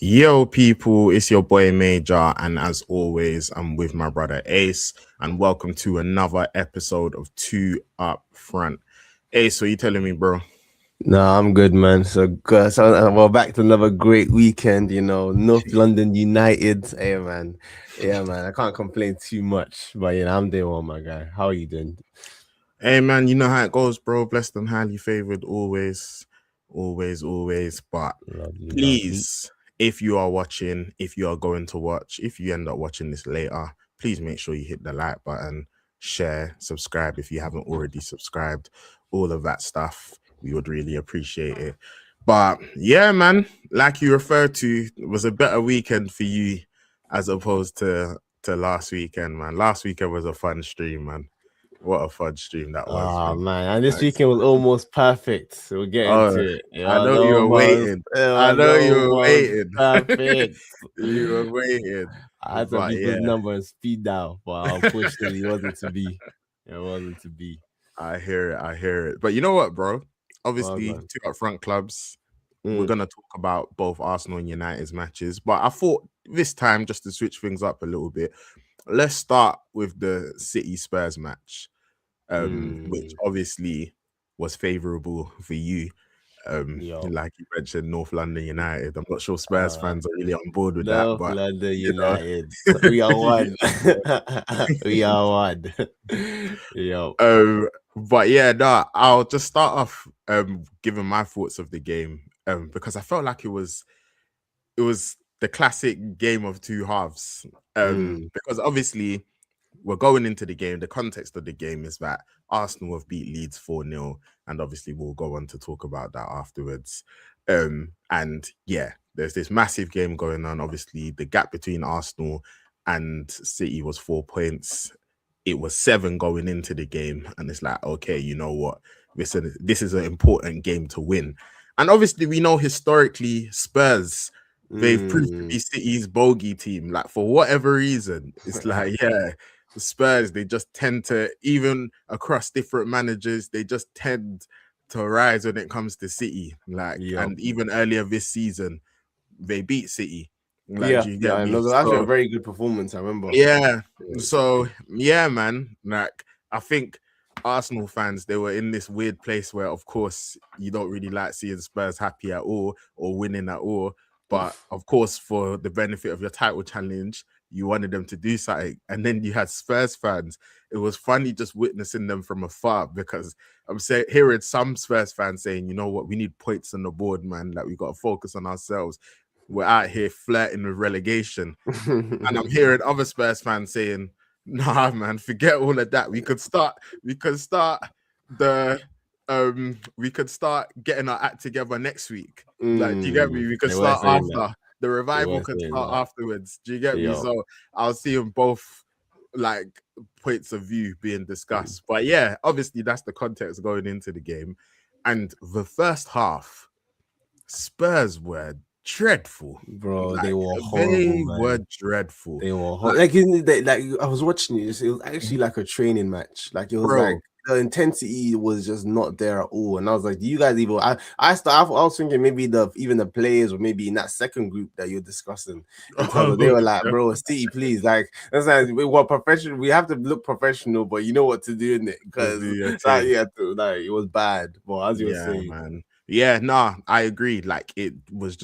Yo, people, it's your boy Major, and as always, I'm with my brother Ace, and welcome to another episode of Two Up Front. Ace, what you telling me, bro? No, I'm good, man. So good. So we're back to another great weekend. North London United. Hey, man. Yeah, man. I can't complain too much, but I'm doing well, my guy. How are you doing? Hey, man, you know how it goes, bro. Blessed and highly favored, always, always, always. But Lovely, lovely. please, if you are watching, if you are going to watch, if you end up watching this later, please make sure you hit the like button, share, subscribe if you haven't already subscribed, all of that stuff. We would really appreciate it. But yeah, man, like you referred to, it was a better weekend for you as opposed to last weekend, man. Last weekend was a fun stream, man. What a fun stream that was, Oh, man. man. And this Like, weekend was almost perfect. So we'll get oh, into it. I know you were waiting. It I was know you were almost waiting. perfect. You were waiting. I had to But beat yeah, this number and speed down, but unfortunately, it wasn't to be. It wasn't to be. I hear it. I hear it. But you know what, bro? Well Obviously, done. two up front clubs. We're Mm. gonna talk about both Arsenal and United's matches, but I thought this time, just to switch things up a little bit, let's start with the City Spurs match, which Mm. obviously was favourable for you. Yo. Like you mentioned, North London United. I'm not sure Spurs Uh, fans are really on board with that, North but London you know, United. We are one. We are one. Yo. but yeah, no, I'll just start off giving my thoughts of the game because I felt like it was the classic game of two halves. Mm. Because obviously we're going into the game. The context of the game is that Arsenal have beat Leeds 4-0, and obviously we'll go on to talk about that afterwards. And yeah, there's this massive game going on. Obviously, the gap between Arsenal and City was 4 points. It was 7 going into the game, and it's like, okay, you know what? This is an important game to win. And obviously, we know historically Spurs, they've proved to Mm. be City's bogey team. Like, for whatever reason, it's like, yeah, the Spurs, they just tend to, even across different managers, they just tend to rise when it comes to City. Like, Yo. and even earlier this season, they beat City. Like, Yeah, do you yeah, get and it me? was actually a So very good performance, I remember. yeah. Yeah. So yeah, man. Like, I think Arsenal fans, they were in this weird place where, of course, you don't really like seeing Spurs happy at all or winning at all. But of course, for the benefit of your title challenge, you wanted them to do something. And then you had Spurs fans. It was funny just witnessing them from afar because I'm hearing some Spurs fans saying, you know what, we need points on the board, man. Like, we got to focus on ourselves. We're out here flirting with relegation. And I'm hearing other Spurs fans saying, "Nah, man, forget all of that. We could start getting our act together next week. Like, do you get me? We could They were start saying that. after the They revival were could saying start that. afterwards. Do you get me? Yo. So I'll see them both like points of view being discussed. But yeah, obviously that's the context going into the game. And the first half, Spurs were dreadful. Bro, they Like, were horrible, they were man. dreadful. They were Like, like I was watching it. It was actually like a training match. Like it was like bro, the intensity was just not there at all. And I was like, do you guys even? I was thinking maybe even the players or maybe in that second group that you're discussing in terms of they were like, bro, City, please, like that's like we're professional. We have to look professional, but you know what to do in it just because do your like thing. like it was bad. But as you were Yeah, saying, man. Yeah, nah, I agree. Like, it was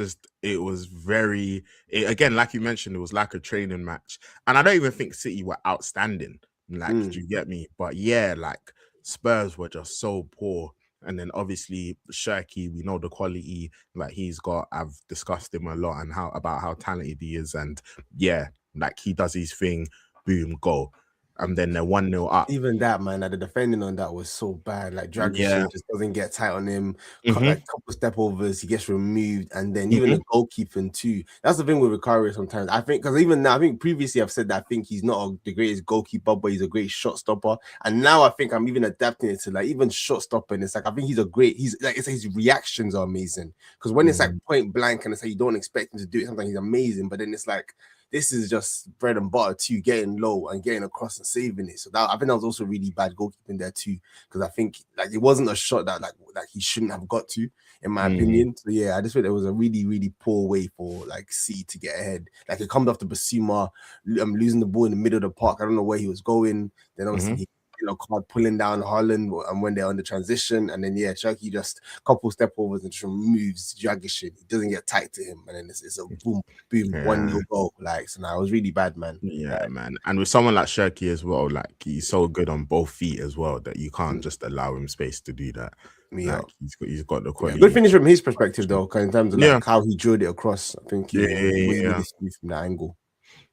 very, again, like you mentioned, it was like a training match. And I don't even think City were outstanding. Like, do you get me? But yeah, like, Spurs were just so poor. And then obviously Shirky, we know the quality like he's got. I've discussed him a lot and how talented he is. And yeah, like, he does his thing, boom, goal. And then they're 1-0 up. even that man, like the defending on that was so bad. Like Yeah. Dragusin just doesn't get tight on him. Hmm. Like couple step overs, he gets removed, and then even Hmm. the goalkeeping too. That's the thing with Vicario sometimes. I think because even now, I think previously I've said that I think he's not the greatest goalkeeper, but he's a great shot stopper. And now I think I'm even adapting it to like even shot stopping. It's like I think he's like it's his reactions are amazing because when it's like point blank and it's like you don't expect him to do it, sometimes he's amazing, but then it's like this is just bread and butter too, getting low and getting across and saving it. So I think that was also really bad goalkeeping there too, because I think like it wasn't a shot that like he shouldn't have got to, in my opinion. So yeah, I just think it was a really, really poor way for like City to get ahead. Like it comes off the Basuma losing the ball in the middle of the park. I don't know where he was going. Then obviously he card pulling down Haaland and when they're on the transition, and then Cherky just couple step overs and just removes Dragic. He doesn't get tight to him, and then it's a boom 1-0 goal. Like, so now it was really bad, man. Yeah, man. And with someone like Cherky as well, like he's so good on both feet as well that you can't just allow him space to do that. Yeah, like he's got the quality. Good finish from his perspective though, in terms of like how he drilled it across. I think really smooth from that angle.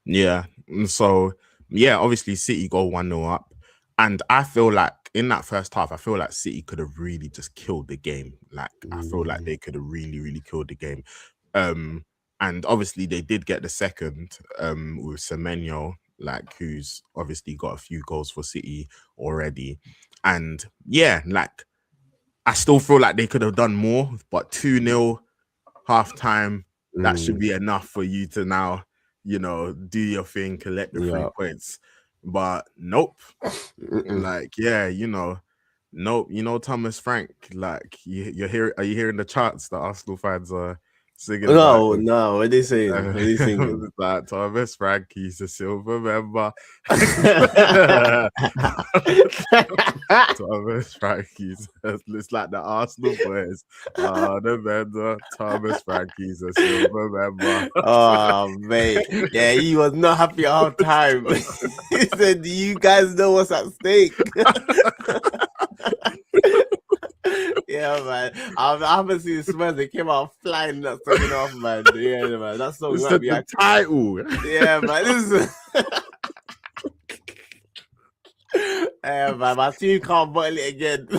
Yeah, and so obviously City go 1-0 up. And I feel like in that first half, I feel like City could have really just killed the game. Like I feel like they could have really, really killed the game. And obviously they did get the second with Semenyo, like who's obviously got a few goals for City already. And yeah, like I still feel like they could have done more, but 2-0 halftime, that should be enough for you to now, do your thing, collect the 3 points. But nope. Like, nope. Thomas Frank, like you're here. Are you hearing the charts that Arsenal fans are singing? No, what are they saying? What are they singing? That Thomas Frank, he's a silver member. Thomas Frank, it's like the Arsenal boys. The member, Thomas Frank, he's a silver member. Oh mate, yeah, he was not happy all the time. He said, "Do you guys know what's at stake?" Yeah, man. I haven't seen Spurs. They came out flying that second off, man. Yeah, man. That's so might be the title. Yeah, man. This is. Yeah, man. My team can't bottle it again.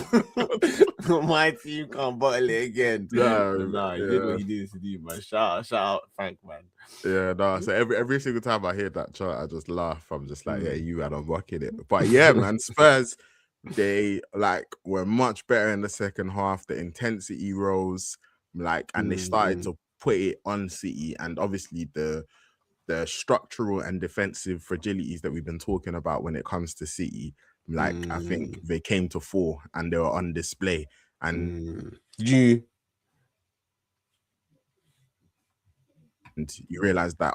My team can't bottle it again. No, he did what he needed to do, man. Shout out, Frank, man. Yeah, no. So every single time I hear that chart, I just laugh. I'm just like, yeah, you and I'm rocking it. But yeah, man, Spurs. They were much better in the second half. The intensity rose, and they started to put it on City. And obviously the structural and defensive fragilities that we've been talking about when it comes to City, I think they came to fore and they were on display. And you realize that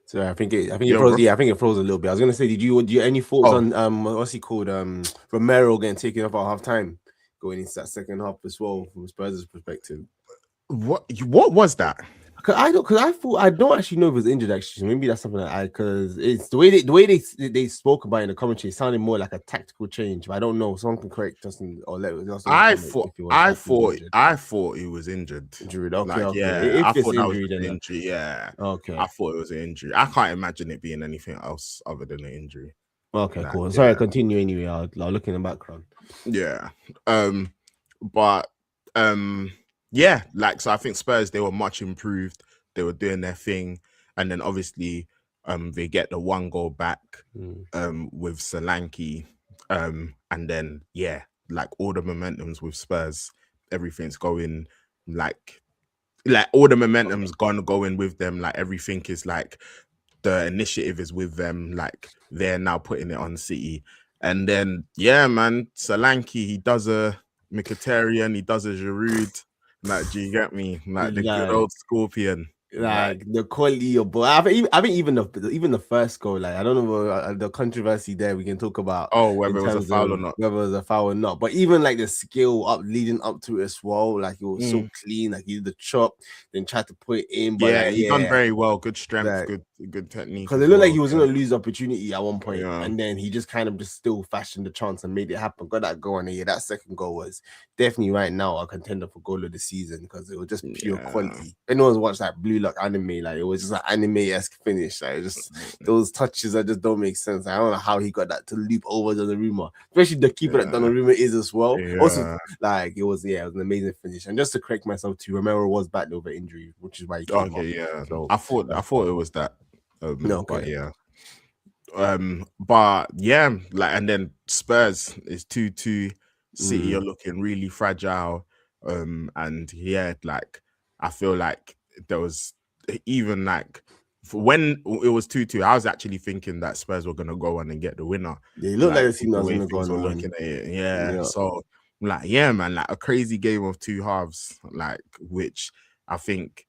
So I think it froze. Yeah, I think it froze a little bit. I was gonna say, did you any thoughts on what's he called? Romero getting taken off at half time, going into that second half as well from Spurs' perspective? What was that? Because I don't actually know if he was injured. Actually, maybe that's something that because it's the way they spoke about it in the commentary. It sounded more like a tactical change, but I don't know. Someone can correct Justin or let us. I thought he was injured. Injured. Okay. I thought that was an injury. Yeah. Okay. I thought it was an injury. I can't imagine it being anything else other than an injury. Okay. Cool. Sorry. Continue anyway. I'll look in the background. Yeah. Yeah, so I think Spurs, they were much improved. They were doing their thing. And then obviously they get the 1 goal back with Solanke. And then, all the momentum's with Spurs. Everything's going all the momentum's going with them. Everything is the initiative is with them. They're now putting it on City. And then, yeah, man, Solanke, he does a Mkhitaryan, he does a Giroud. Do you get me? The good old Scorpion. The quality of ball. I think even the first goal, I don't know the controversy there we can talk about. Whether it was a foul or not. Whether it was a foul or not. But even the skill leading up to it as well, it was so clean. He did the chop, then tried to put it in. But he done very well. Good strength, good technique. Because it looked like he was gonna lose opportunity at one point, and then he just kind of just still fashioned the chance and made it happen. Got that goal, and that second goal was definitely right now a contender for goal of the season because it was just pure quality. Anyone's watched Blue Lock anime, it was just an anime-esque finish. Just those touches that just don't make sense. I don't know how he got that to leap over Donnarumma, especially the keeper that Donnarumma is as well. Also, it was an amazing finish. And just to correct myself too, Romero was battling over injury, which is why he came off. So, I thought it was that. But and then Spurs is 2-2. City are looking really fragile. I feel like there was even like when it was 2-2, I was actually thinking that Spurs were gonna go on and get the winner. Yeah, it looked like the With team that the was way gonna go things on were and win. looking at it. Yeah. Yeah. So like, yeah, man, like a crazy game of two halves, like which I think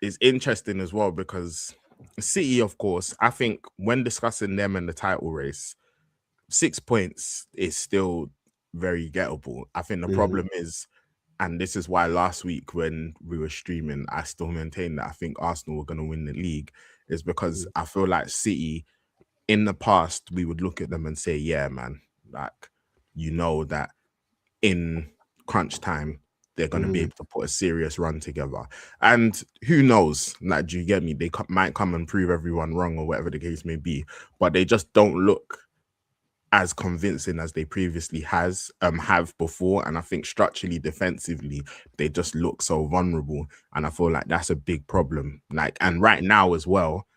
is interesting as well because City, of course, I think when discussing them in the title race, 6 points is still very gettable. I think the problem is, and this is why last week when we were streaming, I still maintain that I think Arsenal were going to win the league, is because I feel like City, in the past, we would look at them and say, yeah, man, like, you know that in crunch time, they're going to be able to put a serious run together. And who knows, like, do you get me? They might come and prove everyone wrong or whatever the case may be, but they just don't look as convincing as they previously have before. And I think structurally, defensively, they just look so vulnerable. And I feel like that's a big problem. Like, and right now as well,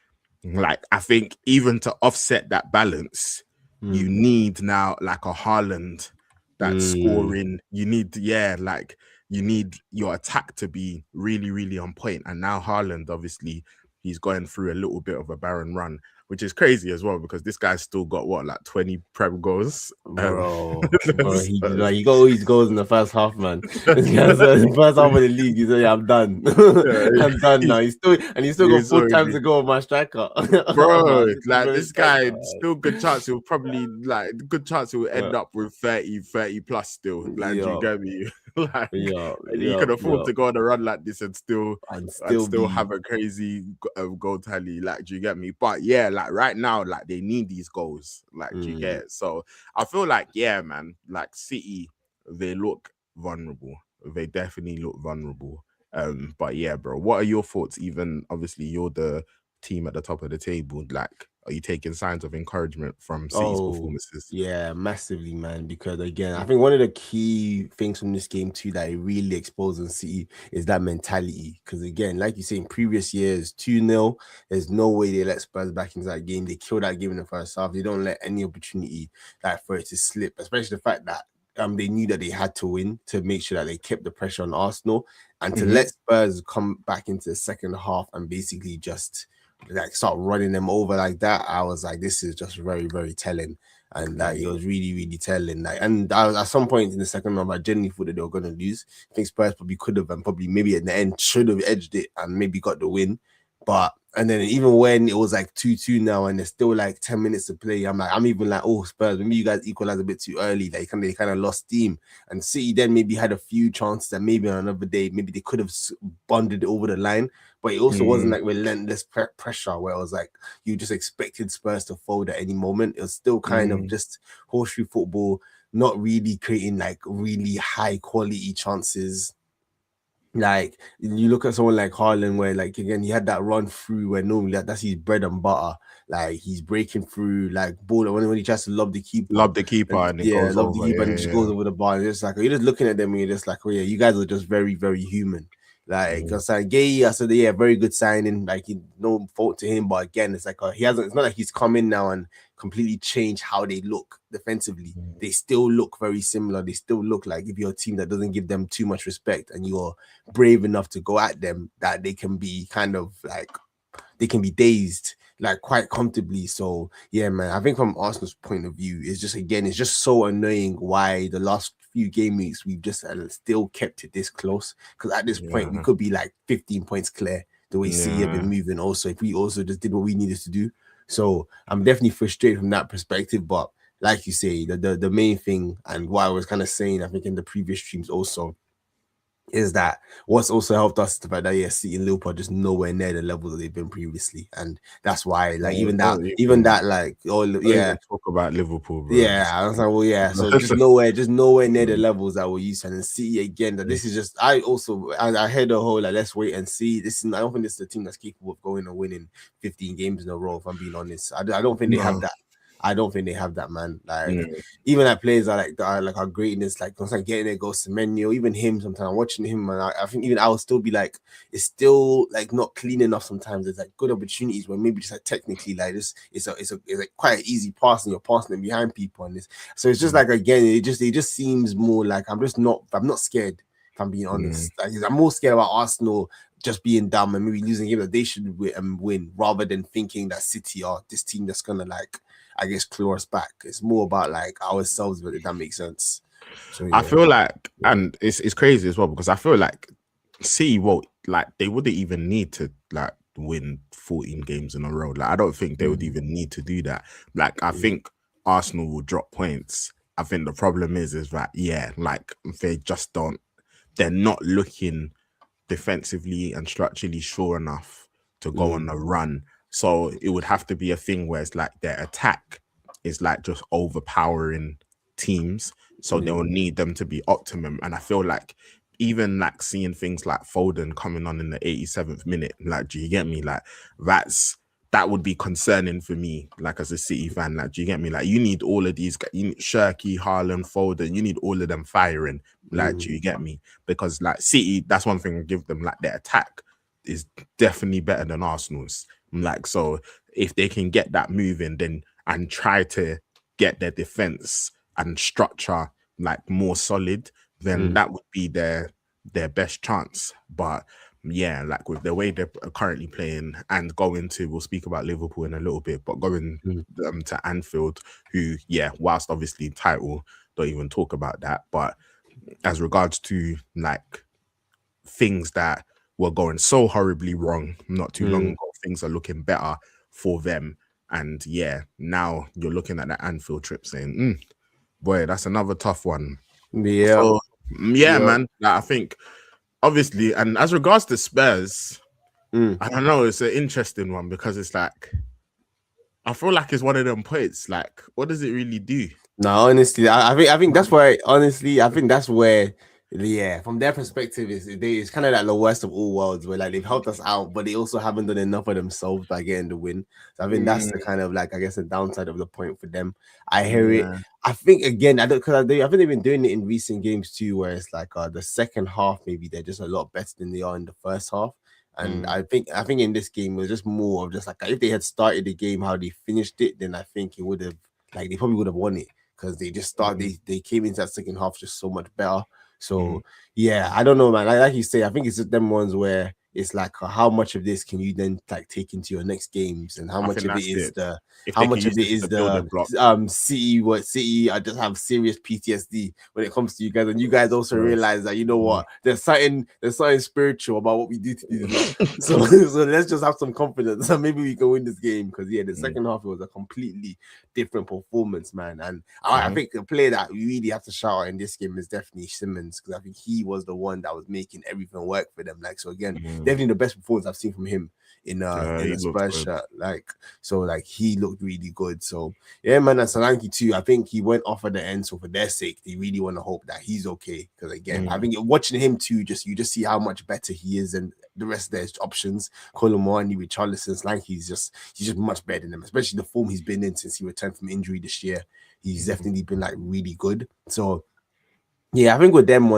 like I think even to offset that balance, you need now like a Haaland that's scoring. You need, like you need your attack to be really, really on point. And now Haaland, obviously, he's going through a little bit of a barren run, which is crazy as well because this guy's still got what, like 20 Prem goals. Bro, he got all his goals in the first half, man. The first half of the league, he said, "Yeah, I'm done. I'm done now." He's still got 4 times to go with my striker, bro. Like this guy, still good chance he'll probably end up with 30 plus still. Like, do you get me? Like, he can afford to go on a run like this and still have a crazy goal tally. Like, do you get me? But yeah, like right now, like they need these goals. Like, do you get it? So I feel like, yeah, man, like City, they look vulnerable. They definitely look vulnerable. But yeah, bro, what are your thoughts? Even obviously, you're the team at the top of the table. Like, are you taking signs of encouragement from City's performances? Yeah, massively, man. Because again, I think one of the key things from this game too that it really exposes City is that mentality. Because again, like you say, in previous years, 2-0, there's no way they let Spurs back into that game. They kill that game in the first half. They don't let any opportunity like for it to slip, especially the fact that they knew that they had to win to make sure that they kept the pressure on Arsenal, and to let Spurs come back into the second half and basically just like start running them over like that. I was like, this is just very, very telling. And like it was really, really telling. Like, and I was, at some point in the second half, I genuinely thought that they were gonna lose. I think Spurs probably could have, and probably maybe at the end should have edged it and maybe got the win. But and then even when it was like 2-2 now and there's still like 10 minutes to play, I'm even like, oh, Spurs, maybe you guys equalized a bit too early. Like they kind of lost steam. And City then maybe had a few chances that maybe on another day, maybe they could have bonded over the line. But it also wasn't like relentless pressure where it was like you just expected Spurs to fold at any moment. It was still kind of just horseshoe football, not really creating like really high quality chances. Like you look at someone like Haaland, where like again he had that run through where normally that's his bread and butter. Like he's breaking through like ball when he tries to lob the keeper, and it goes over. And it just goes over the bar. And it's like you're just looking at them and you're just like, oh yeah, you guys are just very, very human. Like because like Gay, I said, yeah, very good signing. Like no fault to him, but again, it's like he hasn't. It's not like he's come in now and completely changed how they look defensively. They still look very similar. They still look like if you're a team that doesn't give them too much respect and you're brave enough to go at them, that they can be kind of like they can be dazed like quite comfortably. So yeah, man, I think from Arsenal's point of view, it's just again, it's just so annoying why the last few game weeks we've just still kept it this close, because at this point we could be like 15 points clear the way City have been moving. Also, if we also just did what we needed to do. So I'm definitely frustrated from that perspective. But like you say, the main thing and what I was kind of saying, I think in the previous streams also, is that what's also helped us the fact that City and Liverpool are just nowhere near the level that they've been previously, and that's why like even that talk about Liverpool, bro. I was like, well, yeah, so just nowhere near the levels that we're used to. And City again, that this is just I heard the whole like let's wait and see. I don't think this is the team that's capable of going and winning 15 games in a row. If I'm being honest, I don't think they have that. I don't think they have that, man. Like even like players are greatness, like getting there goes to Semenyo, even him. Sometimes watching him, and I think even I will still be like, it's still like not clean enough. Sometimes there's like good opportunities where maybe just like technically like this, it's like quite an easy pass and you're passing it behind people and this. So it's just like again, it just seems more like I'm not scared. If I'm being honest, like, I'm more scared about Arsenal just being dumb and maybe losing a game that they should win, rather than thinking that City are this team that's gonna, like, I guess, claw us back. It's more about like ourselves, but if that makes sense. So yeah. I feel like, and it's crazy as well, because I feel like City won't, like, they wouldn't even need to like win 14 games in a row. Like, I don't think they would even need to do that. Like, I think Arsenal will drop points. I think the problem is that, yeah, like, they just don't, they're not looking defensively and structurally sure enough to go on a run. So it would have to be a thing where it's like their attack is like just overpowering teams. So they'll need them to be optimum. And I feel like even like seeing things like Foden coming on in the 87th minute, like, do you get me? Like, that would be concerning for me, like, as a City fan. Like, do you get me? Like, you need all of these guys, you need Shirky, Haaland, Foden, you need all of them firing. Like, do you get me? Because like City, that's one thing I give them, like, their attack is definitely better than Arsenal's. Like, so if they can get that moving, then, and try to get their defense and structure like more solid, then that would be their best chance. But yeah, like with the way they're currently playing and going to, we'll speak about Liverpool in a little bit, but going to Anfield, who, yeah, whilst obviously title, don't even talk about that. But as regards to like things that were going so horribly wrong not too long ago, things are looking better for them. And yeah, now you're looking at that Anfield trip saying, boy, that's another tough one. Yeah. So, yeah, man, I think obviously, and as regards to Spurs, I don't know, it's an interesting one, because it's like, I feel like it's one of them points. Like, what does it really do? No, honestly, I think that's why. Honestly, I think that's where, yeah, from their perspective, it's kind of like the worst of all worlds, where like they've helped us out, but they also haven't done enough of themselves by getting the win. So I think that's the kind of, like, I guess, the downside of the point for them. I hear it. I think again, I think they've been doing it in recent games too, where it's like the second half, maybe they're just a lot better than they are in the first half. And I think in this game it was just more of just like, if they had started the game how they finished it, then I think it would have, like, they probably would have won it, because they just started, they came into that second half just so much better. So yeah, I don't know, man. Like you say, I think it's just them ones where it's like, how much of this can you then like take into your next games, and how much of it is City I just have serious PTSD when it comes to you guys, and you guys also realize that, you know what, there's something spiritual about what we do to these so let's just have some confidence and maybe we can win this game, because the second half it was a completely different performance, man. And I think the player that we really have to shout out in this game is definitely Simmons, because I think he was the one that was making everything work for them. Like, so again, definitely the best performance I've seen from him in the Spurs shirt. Like, so like he looked really good. So yeah, man, and Solanke too. I think he went off at the end. So for their sake, they really want to hope that he's okay. Because again, I think watching him too, you just see how much better he is than the rest of their options. Colomani, Richarlison, Solanke, he's just much better than them, especially the form he's been in since he returned from injury this year. He's definitely been like really good. So yeah, I think with them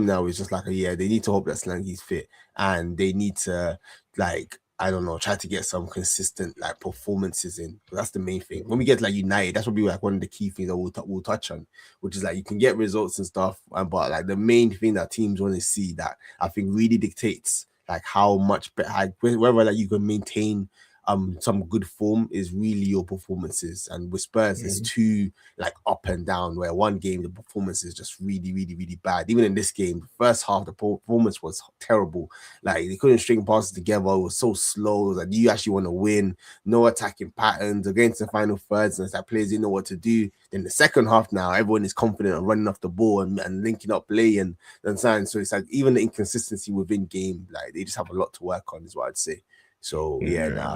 now, it's just like they need to hope that Solanke's fit, and they need to, like, I don't know, try to get some consistent like performances in. That's the main thing. When we get like United, that's probably like one of the key things that we'll touch on, which is like you can get results and stuff, but like the main thing that teams want to see, that I think really dictates like how much better, whether like you can maintain some good form, is really your performances. And with Spurs, it's too like up and down, where one game the performance is just really, really, really bad. Even in this game, the first half the performance was terrible. Like, they couldn't string passes together. It was so slow. It was like, you actually want to win? No attacking patterns against the final thirds, and it's like players didn't know what to do. Then the second half, now everyone is confident of running off the ball and linking up play and so on. So it's like even the inconsistency within game, like they just have a lot to work on, is what I'd say. So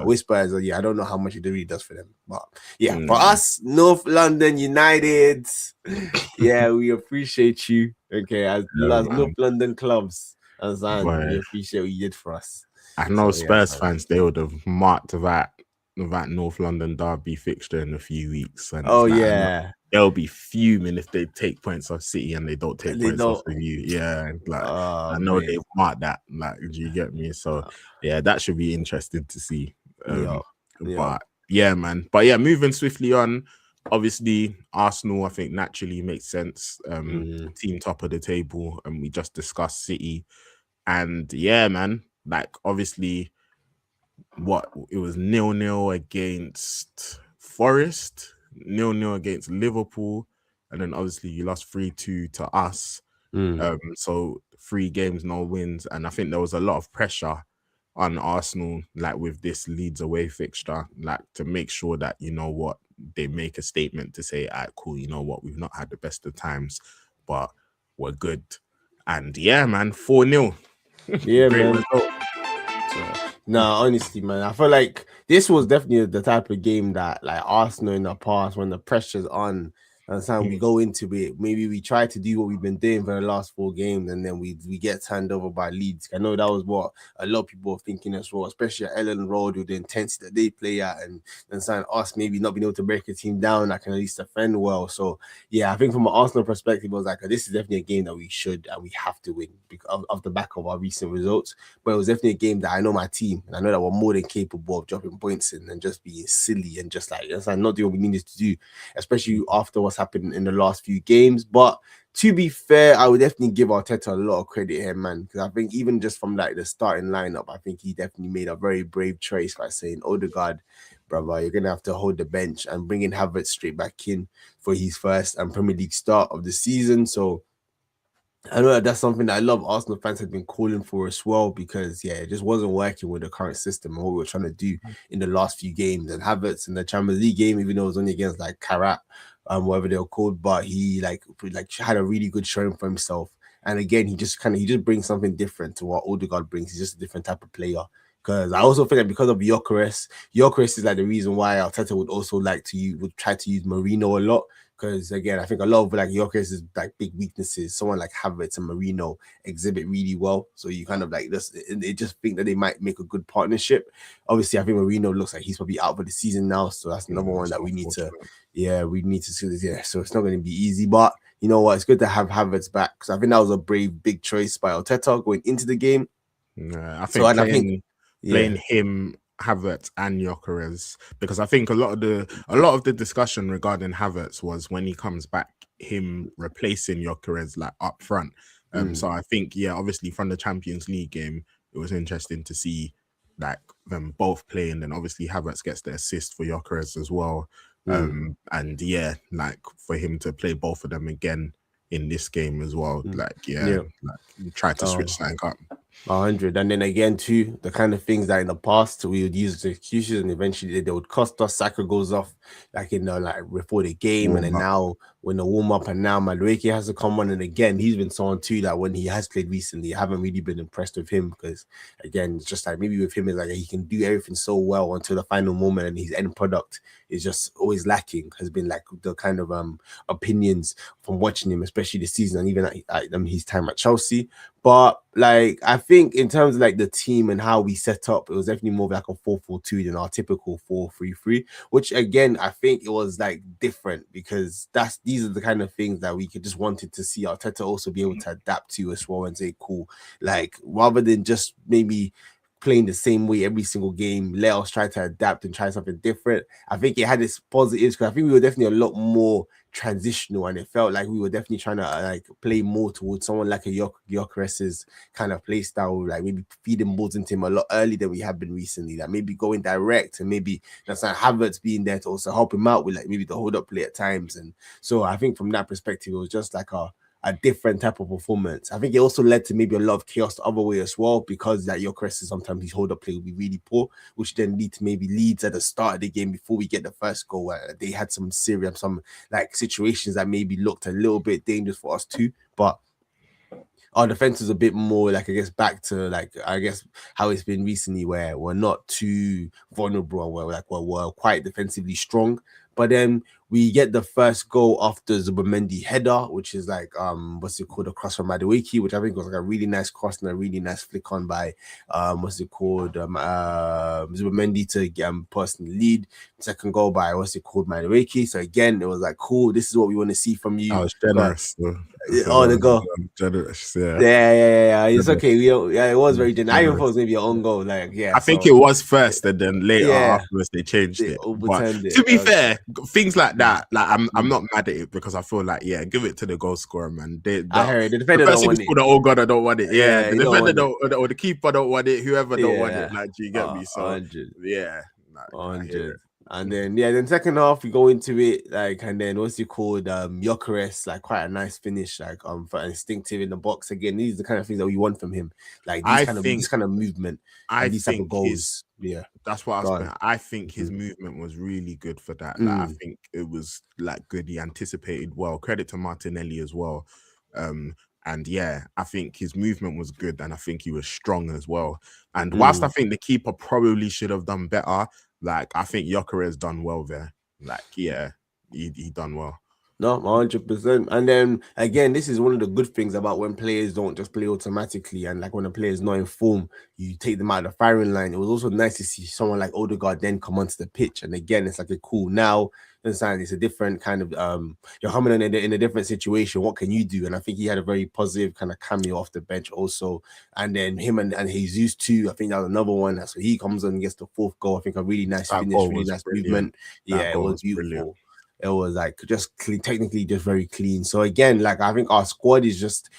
Whispers, I don't know how much it really does for them, but for us, North London United, we appreciate you. Okay, as North London clubs, we appreciate what you did for us. I know Spurs fans, they would have marked that North London derby fixture in a few weeks, and they'll be fuming if they take points off City and they don't take points off of you. Yeah, like I know they've marked that. Like, do you get me? So yeah, that should be interesting to see. But yeah, man. But yeah, moving swiftly on. obviously Arsenal, I think naturally makes sense. Team top of the table, and we just discussed City, and yeah, man, like obviously, what it was 0-0 against Forest, 0-0 against Liverpool, and then obviously you lost 3-2 to us. So 3 games, no wins, and I think there was a lot of pressure on Arsenal, like with this Leeds away fixture, like to make sure that they make a statement to say, "All right, cool, you know what, we've not had the best of times, but we're good." And yeah, man, 4-0. Yeah, Great man. result. No, honestly, man, I feel like this was definitely the type of game that, like Arsenal in the past, when the pressure's on, and time we go into it, maybe we try to do what we've been doing for the last 4 games, and then we get turned over by Leeds. I know that was what a lot of people are thinking as well, especially at Ellen Road with the intensity that they play at, and then us maybe not being able to break a team down that can at least defend well. So yeah, I think from an Arsenal perspective, it was like this is definitely a game that we should and we have to win because of the back of our recent results. But it was definitely a game that I know my team and I know that we're more than capable of dropping points in and just being silly and just like not doing what we needed to do, especially after what's happened in the last few games. But to be fair, I would definitely give Arteta a lot of credit here, man, because I think even just from like the starting lineup, I think he definitely made a very brave choice by saying, Odegaard, brother, you're gonna have to hold the bench and bring in Havertz straight back in for his first Premier League start of the season. So I know that's something that a lot of Arsenal fans have been calling for as well, because it just wasn't working with the current system and what we were trying to do in the last few games. And Havertz in the Champions League game, even though it was only against like Karat, whatever they were called, but he like had a really good showing for himself. And again, he just brings something different to what Odegaard brings. He's just a different type of player. Because I also think that because of Gyökeres is like the reason why Arteta would also would try to use Marino a lot. Because again, I think a lot of like Gyökeres' like big weaknesses, someone like Havertz and Marino exhibit really well. So you kind of like they just think that they might make a good partnership. Obviously, I think Marino looks like he's probably out for the season now, so that's another one that we need to see this. Yeah, so it's not going to be easy, but you know what? It's good to have Havertz back because I think that was a brave, big choice by Arteta going into the game. Yeah, I think playing him, Havertz and Gyökeres, because I think a lot of the discussion regarding Havertz was when he comes back, him replacing Gyökeres like up front. So I think obviously from the Champions League game, it was interesting to see like them both playing, and obviously Havertz gets the assist for Gyökeres as well. And like for him to play both of them again in this game as well, try to switch something up. 100. And then again, too, the kind of things that in the past we would use as excuses and eventually they would cost us. Saka goes off like before the game, and then now when the warm up, and now Madueke has to come on. And again, he's been someone too that when he has played recently, I haven't really been impressed with him because again, it's just like maybe with him is like he can do everything so well until the final moment, and his end product is just always lacking. Has been like the kind of opinions from watching him, especially this season and even at his time at Chelsea. But like I think in terms of like the team and how we set up, it was definitely more like a 4-4-2 than our typical 4-3-3, which again I think it was like different because these are the kind of things that we could just wanted to see Arteta also be able to adapt to as well and say, cool, like rather than just maybe playing the same way every single game, let us try to adapt and try something different. I think it had its positives because I think we were definitely a lot more transitional, and it felt like we were definitely trying to like play more towards someone like a Gyökeres' kind of play style, like maybe feeding balls into him a lot earlier than we have been recently, that maybe going direct, and maybe that's like Havertz being there to also help him out with like maybe the hold up play at times. And so I think from that perspective, it was just like a different type of performance. I think it also led to maybe a lot of chaos the other way as well, because that Gyökeres sometimes his hold up play will be really poor, which then lead to maybe Leeds at the start of the game before we get the first goal. They had some like situations that maybe looked a little bit dangerous for us too, but our defense is a bit more like, I guess, back to like, I guess, how it's been recently, where we're not too vulnerable and we're quite defensively strong. But then we get the first goal after Zubimendi header, which is like a cross from Madueke, which I think was like a really nice cross and a really nice flick on by Zubimendi to personal lead. Second goal by Madueke. So again, it was like, cool, this is what we want to see from you. I was generous. The goal. Generous, yeah. It's okay. It was very generous. I even thought it was maybe your own goal. Like, I think it was first, and then later afterwards they changed it. But to be fair, things like that, like I'm not mad at it because I feel like give it to the goal scorer, man. I heard the The defender don't person who's want it. called the oh god, I don't want it. Yeah, Yeah, the you don't defender want it. don't, or the keeper don't want it. Whoever don't want it. Yeah, Like, do you get me? So 100. yeah, like, I hear 100. it. And then second half we go into it like, and then what's he called? Gyökeres, like quite a nice finish, like for instinctive in the box again. These are the kind of things that we want from him, like I this kind of movement and these type of think goals. Yeah, that's what I was go saying. on. I think his movement was really good for that. Like, I think it was like good. He anticipated well. Credit to Martinelli as well. And yeah, I think his movement was good, and I think he was strong as well. And whilst I think the keeper probably should have done better, like I think Gyökeres done well there. Like, yeah, he done well. No, 100%. And then again, this is one of the good things about when players don't just play automatically, and like when a player is not in form, you take them out of the firing line. It was also nice to see someone like Odegaard then come onto the pitch. And again, it's like a cool now. Understand? It's a different kind of you're coming in a different situation. What can you do? And I think he had a very positive kind of cameo off the bench also. And then him and Jesus too. I think that was another one. That's where he comes on and gets the fourth goal. I think a really nice That finish, goal really was nice brilliant. movement. That Yeah, it goal was was beautiful. brilliant. It was like just clean, technically just very clean. So again, like I think our squad just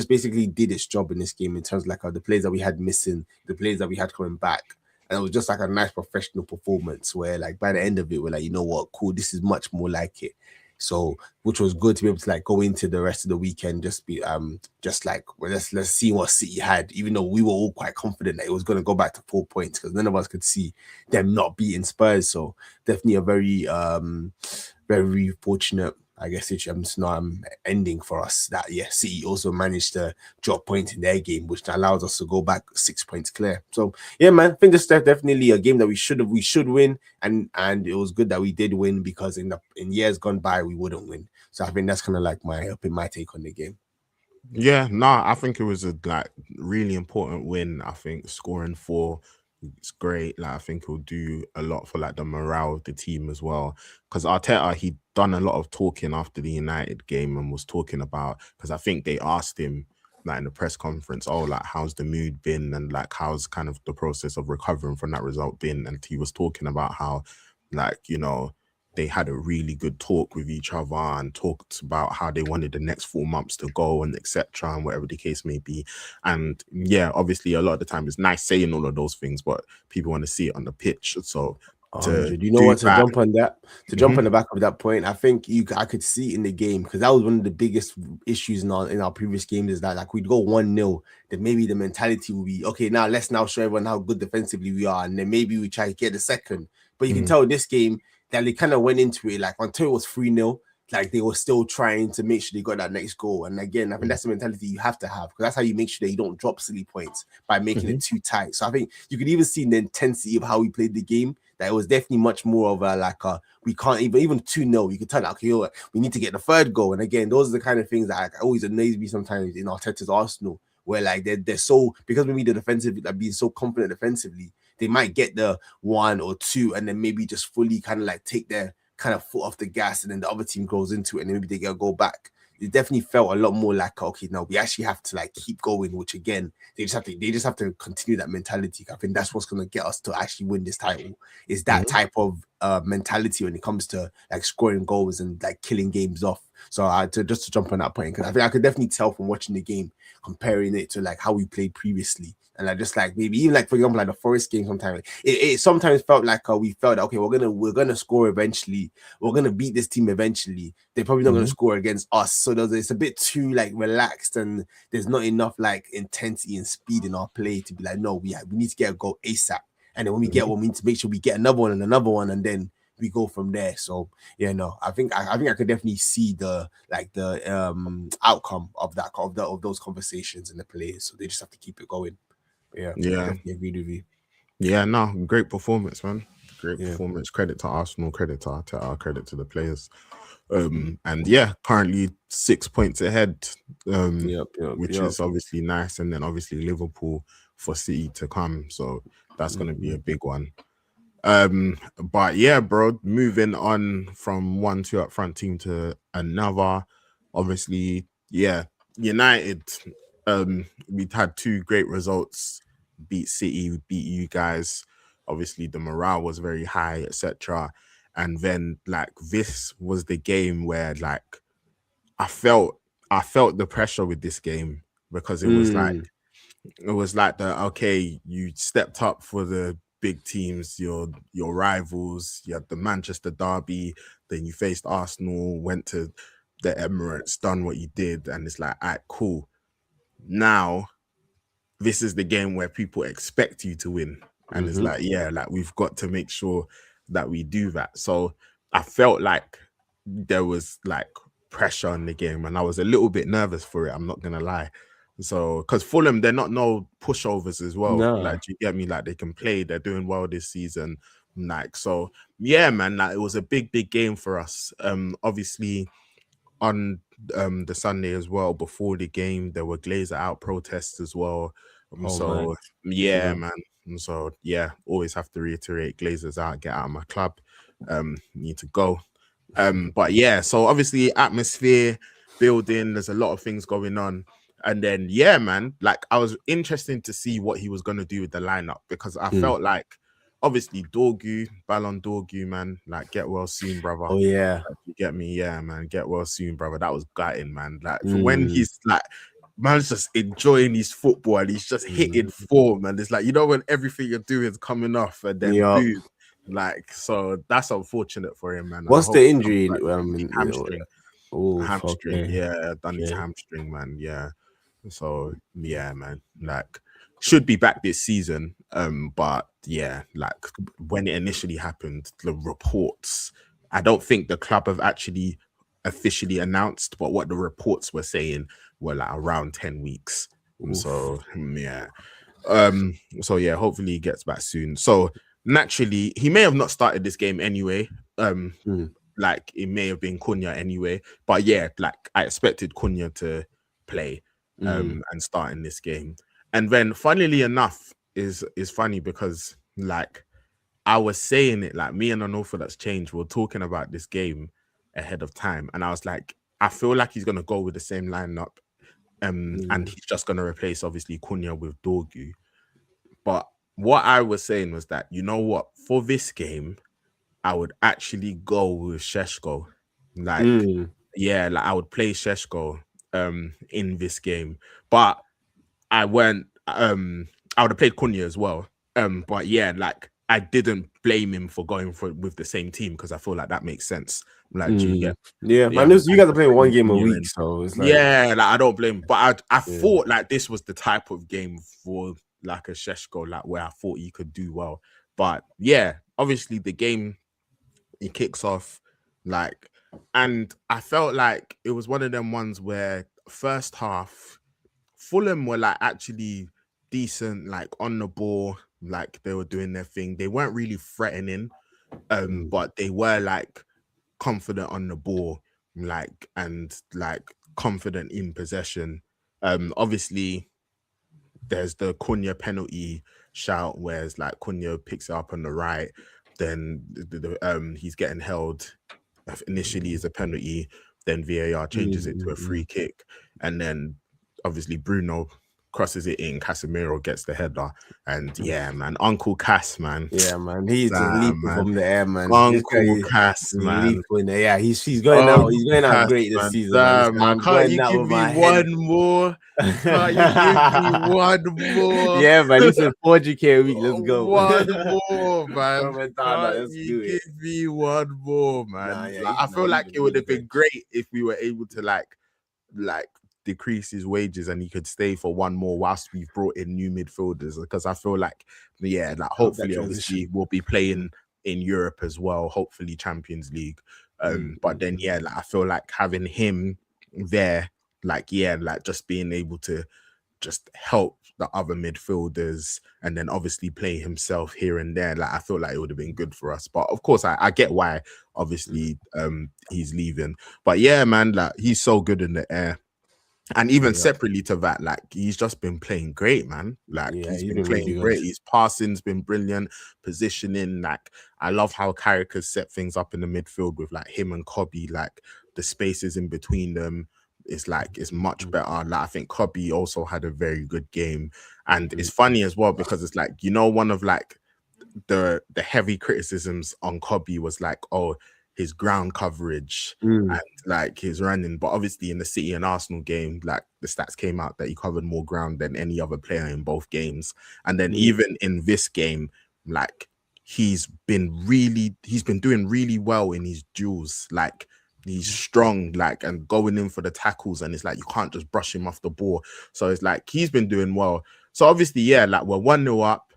basically did its job in this game in terms of like the players that we had missing, the players that we had coming back. And it was just like a nice professional performance where like by the end of it, we're like, you know what, cool, this is much more like it. So which was good to be able to like go into the rest of the weekend, just be just like, well, let's see what City had, even though we were all quite confident that it was going to go back to 4 points because none of us could see them not beating Spurs. So definitely a very very fortunate, I guess, it's ending for us that City also managed to drop points in their game, which allows us to go back 6 points clear. So yeah, man, I think this is definitely a game that we should win, and it was good that we did win because in years gone by we wouldn't win. So I think that's kind of like my take on the game. Yeah, no, I think it was a like really important win. I think scoring 4, it's great. Like I think it'll do a lot for like the morale of the team as well. Because Arteta, he'd done a lot of talking after the United game and was talking about, because I think they asked him like in the press conference, oh, like how's the mood been and like how's kind of the process of recovering from that result been, and he was talking about how like they had a really good talk with each other and talked about how they wanted the next 4 months to go and etc. and whatever the case may be. And yeah, obviously a lot of the time it's nice saying all of those things, but people want to see it on the pitch. So to you know what, to that, jump on that, jump on the back of that point, I think I could see in the game, because that was one of the biggest issues in our previous games, is that like we'd go 1-0, then maybe the mentality will be, okay, now let's show everyone how good defensively we are, and then maybe we try to get the second. But you can tell this game that they kind of went into it like until it was 3-0, like they were still trying to make sure they got that next goal. And again, I think that's the mentality you have to have, because that's how you make sure that you don't drop silly points by making it too tight. So I think you could even see in the intensity of how we played the game that it was definitely much more of a we can't even 2-0, you could tell like, okay, we need to get the third goal. And again, those are the kind of things that like, always amaze me sometimes in Arteta's Arsenal, where like they're so, because maybe the defensive, like being so confident defensively, they might get the 1 or 2 and then maybe just fully kind of like take their kind of foot off the gas, and then the other team goes into it and maybe they get a goal back. It definitely felt a lot more like, okay, now we actually have to like keep going, which again, they just have to continue that mentality. I think that's what's going to get us to actually win this title, is that type of mentality when it comes to like scoring goals and like killing games off. So just to jump on that point, because I think I could definitely tell from watching the game, comparing it to like how we played previously. And I just like, maybe even like, for example, like the Forest game, sometimes it sometimes felt like we felt, okay, we're gonna score eventually, we're gonna beat this team eventually. They're probably not gonna score against us. So it's a bit too like relaxed, and there's not enough like intensity and speed in our play to be like, no, we need to get a goal ASAP. And then when we get one, we need to make sure we get another one, and then we go from there. So yeah, no, I think I could definitely see the outcome of those conversations in the players. So they just have to keep it going. Yeah, definitely agreed with you. Yeah, no, great performance, man. Great performance. Credit to Arsenal, credit to Arteta, credit to the players. And yeah, currently 6 points ahead, which is obviously nice. And then obviously Liverpool for City to come. So that's going to be a big one. But yeah, bro, moving on from one TwoUpFront team to another. Obviously, yeah, United, we've had 2 great results. Beat City, we beat you guys. Obviously, the morale was very high, etc. And then like this was the game where like I felt the pressure with this game because it was like the okay, you stepped up for the big teams, your rivals. You had the Manchester derby, then you faced Arsenal, went to the Emirates, done what you did, and it's like, all right, cool. Now this is the game where people expect you to win. And it's like, yeah, like we've got to make sure that we do that. So I felt like there was like pressure in the game and I was a little bit nervous for it. I'm not going to lie. So, because Fulham, they're not no pushovers as well. No. Like, do you get me? Like, they can play, they're doing well this season. Like, so yeah, man, like it was a big game for us. Obviously, on the Sunday as well, before the game, there were Glazer out protests as well. So yeah, man. And so yeah, always have to reiterate, Glazers out, get out of my club. Need to go. But yeah, so obviously atmosphere building, there's a lot of things going on. And then yeah, man, like I was interested to see what he was gonna do with the lineup because I felt like obviously Dorgu, Ballon Dorgu, man, like get well soon, brother. Oh yeah, like, you get me, yeah, man, get well soon, brother. That was gutting, man. Like for when he's like, man's just enjoying his football and he's just hitting form, and it's like, you know, when everything you're doing is coming off, and then boom, like, so that's unfortunate for him, man. What's the injury? Hamstring. Oh, hamstring, okay. Yeah, done his hamstring, man. Yeah. So yeah, man, like should be back this season. But yeah, like when it initially happened, the reports, I don't think the club have actually officially announced, but what the reports were saying were like around 10 weeks. So yeah. So yeah, hopefully he gets back soon. So naturally, he may have not started this game anyway. Like it may have been Cunha anyway. But yeah, like I expected Cunha to play and start in this game. And then funnily enough, is funny because like I was saying it, like me and Unorthodox Change were talking about this game ahead of time, and I was like, I feel like he's gonna go with the same lineup, and he's just gonna replace obviously Cunha with Dorgu. But what I was saying was that, you know what, for this game, I would actually go with Sesko. Like, yeah, like I would play Sesko in this game, but I went I would have played Cunha as well. But yeah, like I didn't blame him for going for with the same team because I feel like that makes sense. Like, do you get? Yeah, man, you guys are playing one game a week, so it's like, yeah, like I don't blame him. But I thought like this was the type of game for like a Sesko, like where I thought he could do well. But yeah, obviously the game, it kicks off, like, and I felt like it was one of them ones where first half Fulham were like actually decent, like on the ball, like they were doing their thing. They weren't really threatening, but they were like confident on the ball, like, and like confident in possession. Obviously there's the Cunha penalty shout where it's like Cunha picks it up on the right, then he's getting held initially as a penalty, then VAR changes it to a free kick, and then obviously Bruno crosses it in, Casemiro gets the header, and yeah, man, Uncle Cass, man. Yeah, man, he's just leaping from the air, man. Uncle Cass, man. Yeah, he's going out. He's going out great this season, man. Can't you give me one more? Can't you give me one more? Yeah, man. He said 400k a week. Let's go. One more, man. Can't you give me one more, man? Nah, yeah, like, I feel like it would have been great if we were able to like decrease his wages and he could stay for one more whilst we've brought in new midfielders, because I feel like, yeah, like hopefully obviously we'll be playing in Europe as well, hopefully Champions League. But then yeah, like I feel like having him there, like, yeah, like just being able to just help the other midfielders and then obviously play himself here and there, like I feel like it would have been good for us. But of course I get why obviously he's leaving. But yeah, man, like he's so good in the air. And even separately to that, like he's just been playing great, man. Like he's been playing really great. His passing's been brilliant, positioning. Like I love how Carragher's set things up in the midfield with like him and Kobe. Like the spaces in between them is like it's much better. Like I think Kobe also had a very good game, and it's funny as well because it's like, you know, one of like the heavy criticisms on Kobe was like, oh, his ground coverage and like his running. But obviously in the City and Arsenal game, like the stats came out that he covered more ground than any other player in both games. And then even in this game, like he's been doing really well in his duels. Like he's strong, like, and going in for the tackles, and it's like you can't just brush him off the ball. So it's like he's been doing well. So obviously, yeah, like we're 1-0 up.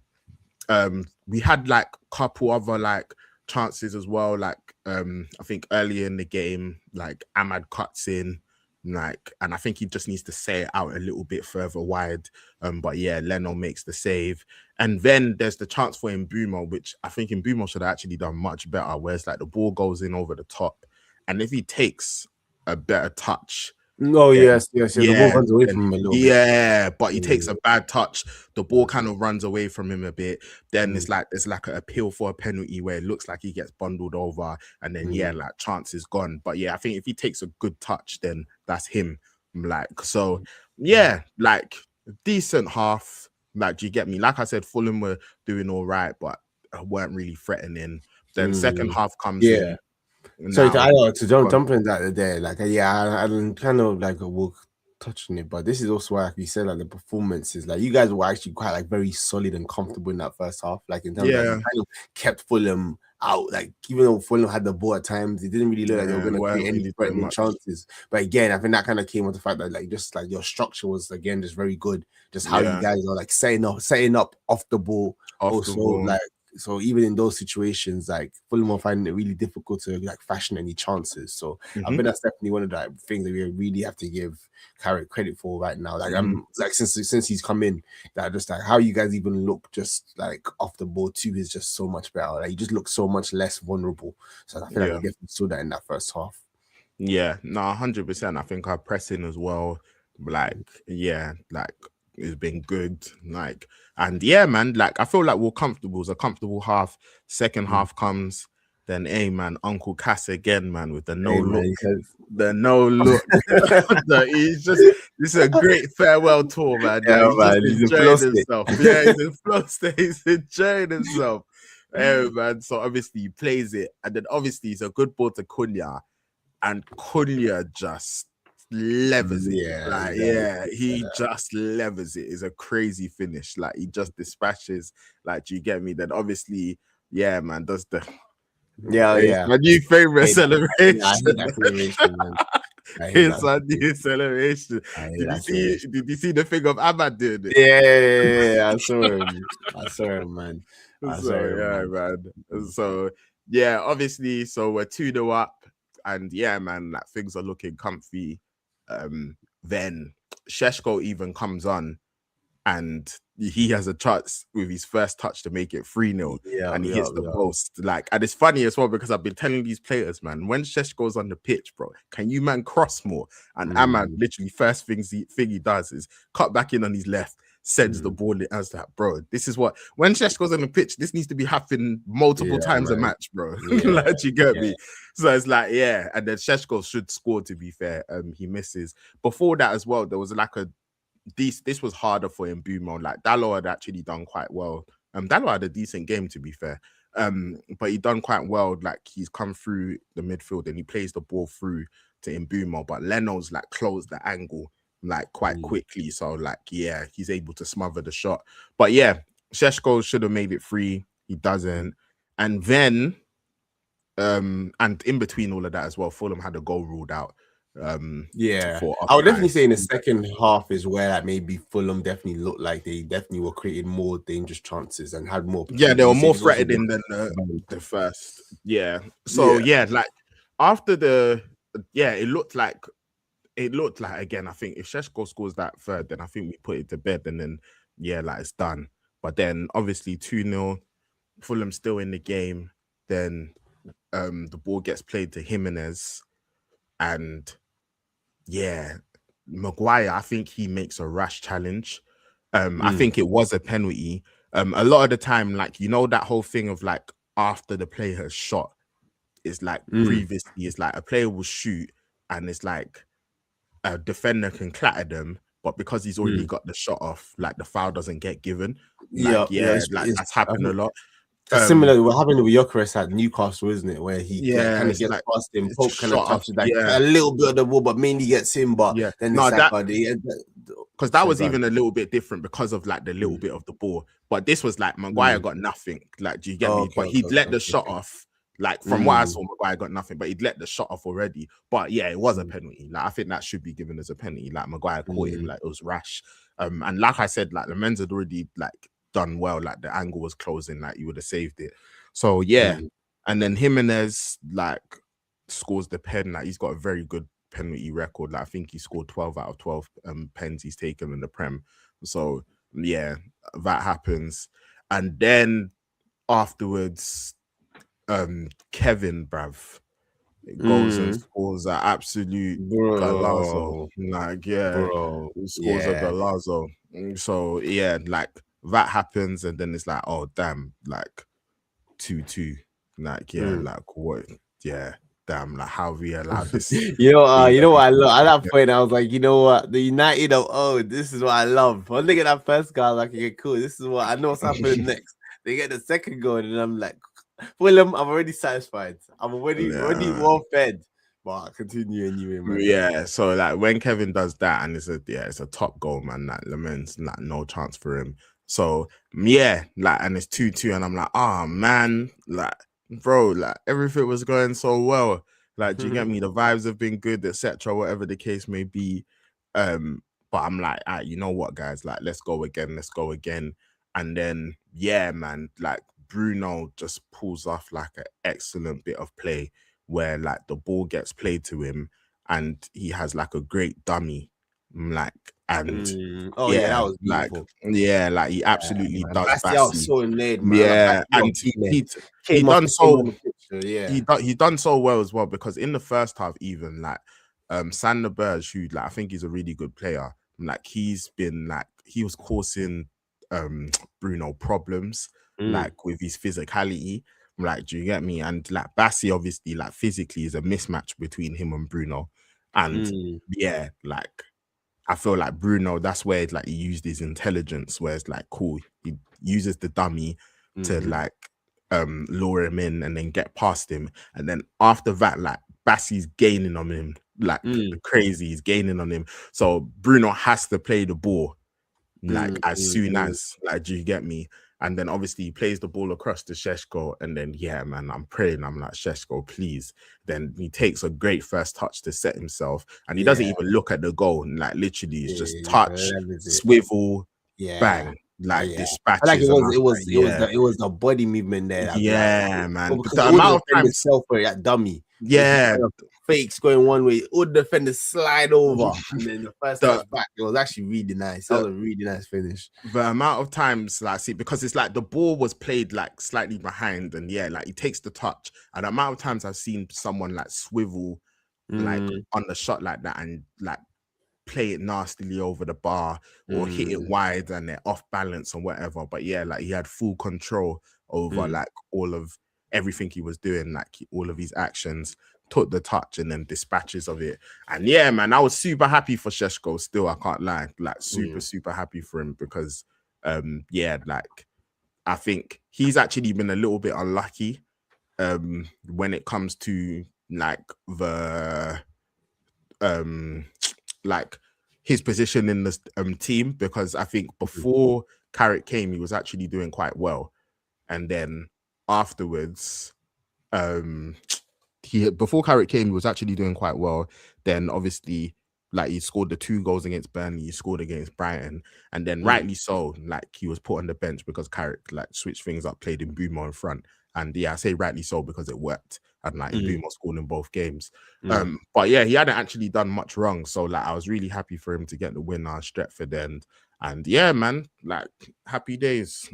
We had like a couple other like chances as well. Like I think earlier in the game, like Ahmad cuts in, like, and I think he just needs to say it out a little bit further wide. But yeah, Leno makes the save. And then there's the chance for Mbeumo, which I think Mbeumo should have actually done much better, where it's like the ball goes in over the top. And if he takes a better touch, no, yes. The ball yeah, runs away from him a little bit. yeah, but he takes a bad touch. The ball kind of runs away from him a bit. Then it's like there's like an appeal for a penalty where it looks like he gets bundled over, and then yeah, like chance is gone. But yeah, I think if he takes a good touch, then that's him. Like so, yeah, like decent half. Like, do you get me? Like I said, Fulham were doing all right, but weren't really threatening. Then second half comes in. Sorry Now, to jump in that there. Like, I'm kind of like will touch on it, but this is also why, like we said, like the performances, like you guys were actually quite like very solid and comfortable in that first half. Like in terms of you kind of kept Fulham out. Like even though Fulham had the ball at times, it didn't really look like they were going to create any threatening chances. But again, I think that kind of came with the fact that like just like your structure was again just very good. Just how you guys are like setting up off the ball. Like. So even in those situations, like Fulham are finding it really difficult to like fashion any chances. So I think that's definitely one of the things that we really have to give Carrick credit for right now. Like I'm like since he's come in, that just like how you guys even look just like off the ball too is just so much better. Like you just look so much less vulnerable. So I feel like we definitely saw that in that first half. Yeah, no, 100%. I think our pressing as well, like, yeah, like it's been good. Like, and yeah, man, like I feel like we're comfortable. It's a comfortable half. Second half comes, then man, Uncle Cass again, man, with the no look. The no look. He's just this is a great farewell tour, man. Like, he's just enjoying himself. Yeah, he's in flow state, he's enjoying himself. Man. So obviously he plays it, and then obviously it's a good ball to Cunha. And Cunha just levers it. He just levers it. It's a crazy finish. Like he just dispatches. Like, do you get me? Then obviously, yeah, man, does the my new favorite celebration. I hate that celebration, man. It's a new celebration. Did you see the thing of Ahmad doing it? Yeah. I saw him, man. Man. So yeah, obviously, so we're 2-0 up. And yeah, man, like things are looking comfy. Then Sesko even comes on and he has a chance with his first touch to make it 3-0. And he hits the post. Like, and it's funny as well because I've been telling these players, man, when Sesko's on the pitch, bro, can you man cross more? And Ahmad literally first thing he does is cut back in on his left, sends the ball in as that, bro. This is what when Sesko's on the pitch, this needs to be happening multiple times a match, bro. Like, you get me? So it's like, yeah, and then Sesko should score, to be fair. He misses. Before that as well, there was like this was harder for Mbeumo. Like Dalot had actually done quite well. Dalot had a decent game, to be fair. But he done quite well. Like he's come through the midfield and he plays the ball through to Mbeumo. But Leno's like closed the angle like quite quickly. So like, yeah, he's able to smother the shot. But yeah, Sesko should have made it 3. He doesn't. And then and in between all of that as well, Fulham had a goal ruled out. I would definitely say in the second half is where like maybe Fulham definitely looked like they definitely were creating more dangerous chances and had more. Yeah, they were more threatening than the first. Yeah. So yeah, like after it looked like again. I think if Sesko scores that third, then I think we put it to bed, and then like it's done. But then obviously 2-0, Fulham still in the game. Then the ball gets played to Jimenez, and Maguire, I think he makes a rash challenge. I think it was a penalty. A lot of the time, like, you know, that whole thing of like after the player has shot, is like previously, it's like a player will shoot and it's like a defender can clatter them, but because he's already got the shot off, like the foul doesn't get given. Like, that's happened a lot. Similar what happened with Gyökeres at Newcastle, isn't it? Where he kind of it's gets like past him, it's Pope just kind of shot off. touches like Yeah, a little bit of the ball, but mainly gets him. But yeah. then No, it's like, that because that sorry, was go on. even a little bit different because of like the little bit of the ball. But this was like Maguire got nothing. Like, do you get Oh, me? But he'd let the shot off. Like from what I saw, Maguire got nothing, but he'd let the shot off already. But yeah, it was a penalty. Like I think that should be given as a penalty. Like Maguire caught him, like it was rash. And like I said, like the men's had already like done well. Like the angle was closing, like you would have saved it. So yeah, and then Jimenez like scores the pen. Like he's got a very good penalty record. Like I think he scored 12 out of 12 pens he's taken in the Prem. So yeah, that happens. And then afterwards, Kevin, bruv, goes and scores an absolute golazo. bro, Like, yeah, bro, he scores a yeah. golazo. So yeah, like that happens, and then it's like, oh damn, like 2-2. Like, yeah, like what? Yeah, damn, like how we allowed this. You know what I love at that point. I was like, you know what, the United of this is what I love. When they get that first goal, like, okay, cool. This is what I know what's happening next. They get the second goal, and I'm like, Fulham, I'm already satisfied. I'm already well fed. But continue anyway, man. Yeah, so like when Kevin does that, and it's a top goal, man. Like Lament's like no chance for him. So yeah, like and it's 2-2, and I'm like, oh man, like bro, like everything was going so well. Like, do you get me? The vibes have been good, etc. Whatever the case may be. But I'm like, you know what, guys? Like, let's go again. And then yeah, man, like Bruno just pulls off like an excellent bit of play where like the ball gets played to him and he has like a great dummy, like and that was beautiful. like he absolutely does. Bassi was so made, man. Yeah, and he done so. He done so well as well, because in the first half, even like Sander Berge, who like I think he's a really good player, like he's been like he was causing Bruno problems like with his physicality. Like, do you get me? And like Bassi, obviously, like physically is a mismatch between him and Bruno. And yeah, like I feel like Bruno, that's where like he used his intelligence, where it's like cool, he uses the dummy to like lure him in and then get past him. And then after that, like Bassi's gaining on him, like crazy, he's gaining on him. So Bruno has to play the ball like as soon as, like, do you get me? And then obviously he plays the ball across to Sesko, and then yeah, man, I'm praying. I'm like, Sesko, please. Then he takes a great first touch to set himself, and he doesn't even look at the goal. And like literally, it's just touch, swivel, bang, like dispatches. I like it was the body movement there. Yeah, man. Because the amount of time itself for that dummy. Yeah, fakes going one way, all the defenders slide over, and then the first touch back. It was actually really nice. That was a really nice finish. The amount of times, like, see, because it's like the ball was played like slightly behind, and yeah, like he takes the touch. And the amount of times I've seen someone like swivel like on the shot like that and like play it nastily over the bar or hit it wide and they're off balance or whatever. But yeah, like he had full control over like all of everything he was doing, like all of his actions, took the touch and then dispatches of it. And yeah, man, I was super happy for Sesko still, I can't lie. Like super happy for him because yeah, like I think he's actually been a little bit unlucky when it comes to like the like his position in this team, because I think before Carrick came, he was actually doing quite well, and then afterwards, before Carrick came, he was actually doing quite well. Then obviously, like he scored the 2 goals against Burnley, he scored against Brighton, and then rightly so, like he was put on the bench because Carrick like switched things up, played in Boomer in front, and yeah, I say rightly so because it worked. And like Boomer scored in both games. But yeah, he hadn't actually done much wrong. So like I was really happy for him to get the win at Stretford end. And yeah, man, like happy days.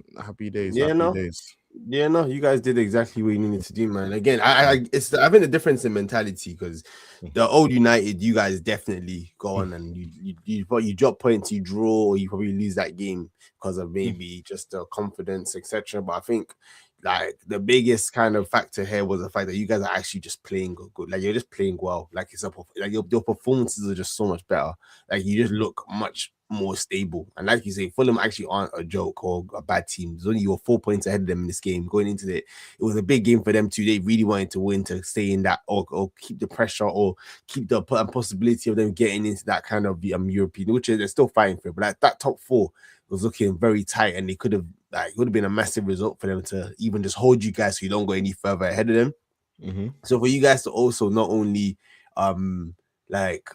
Yeah, no, you guys did exactly what you needed to do, man. Again, I think the difference in mentality, because the old United, you guys definitely go on and you drop points, you draw, or you probably lose that game because of maybe just the confidence, etc. But I think like the biggest kind of factor here was the fact that you guys are actually just playing good. Like you're just playing well. Like like your performances are just so much better. Like you just look much more stable. And like you say, Fulham actually aren't a joke or a bad team. There's only you were 4 points ahead of them in this game. Going into it was a big game for them too. They really wanted to win to stay in that or keep the pressure or keep the possibility of them getting into that kind of European, which they're still fighting for. But like that top four was looking very tight, and they could have like it would have been a massive result for them to even just hold you guys so you don't go any further ahead of them. So for you guys to also not only like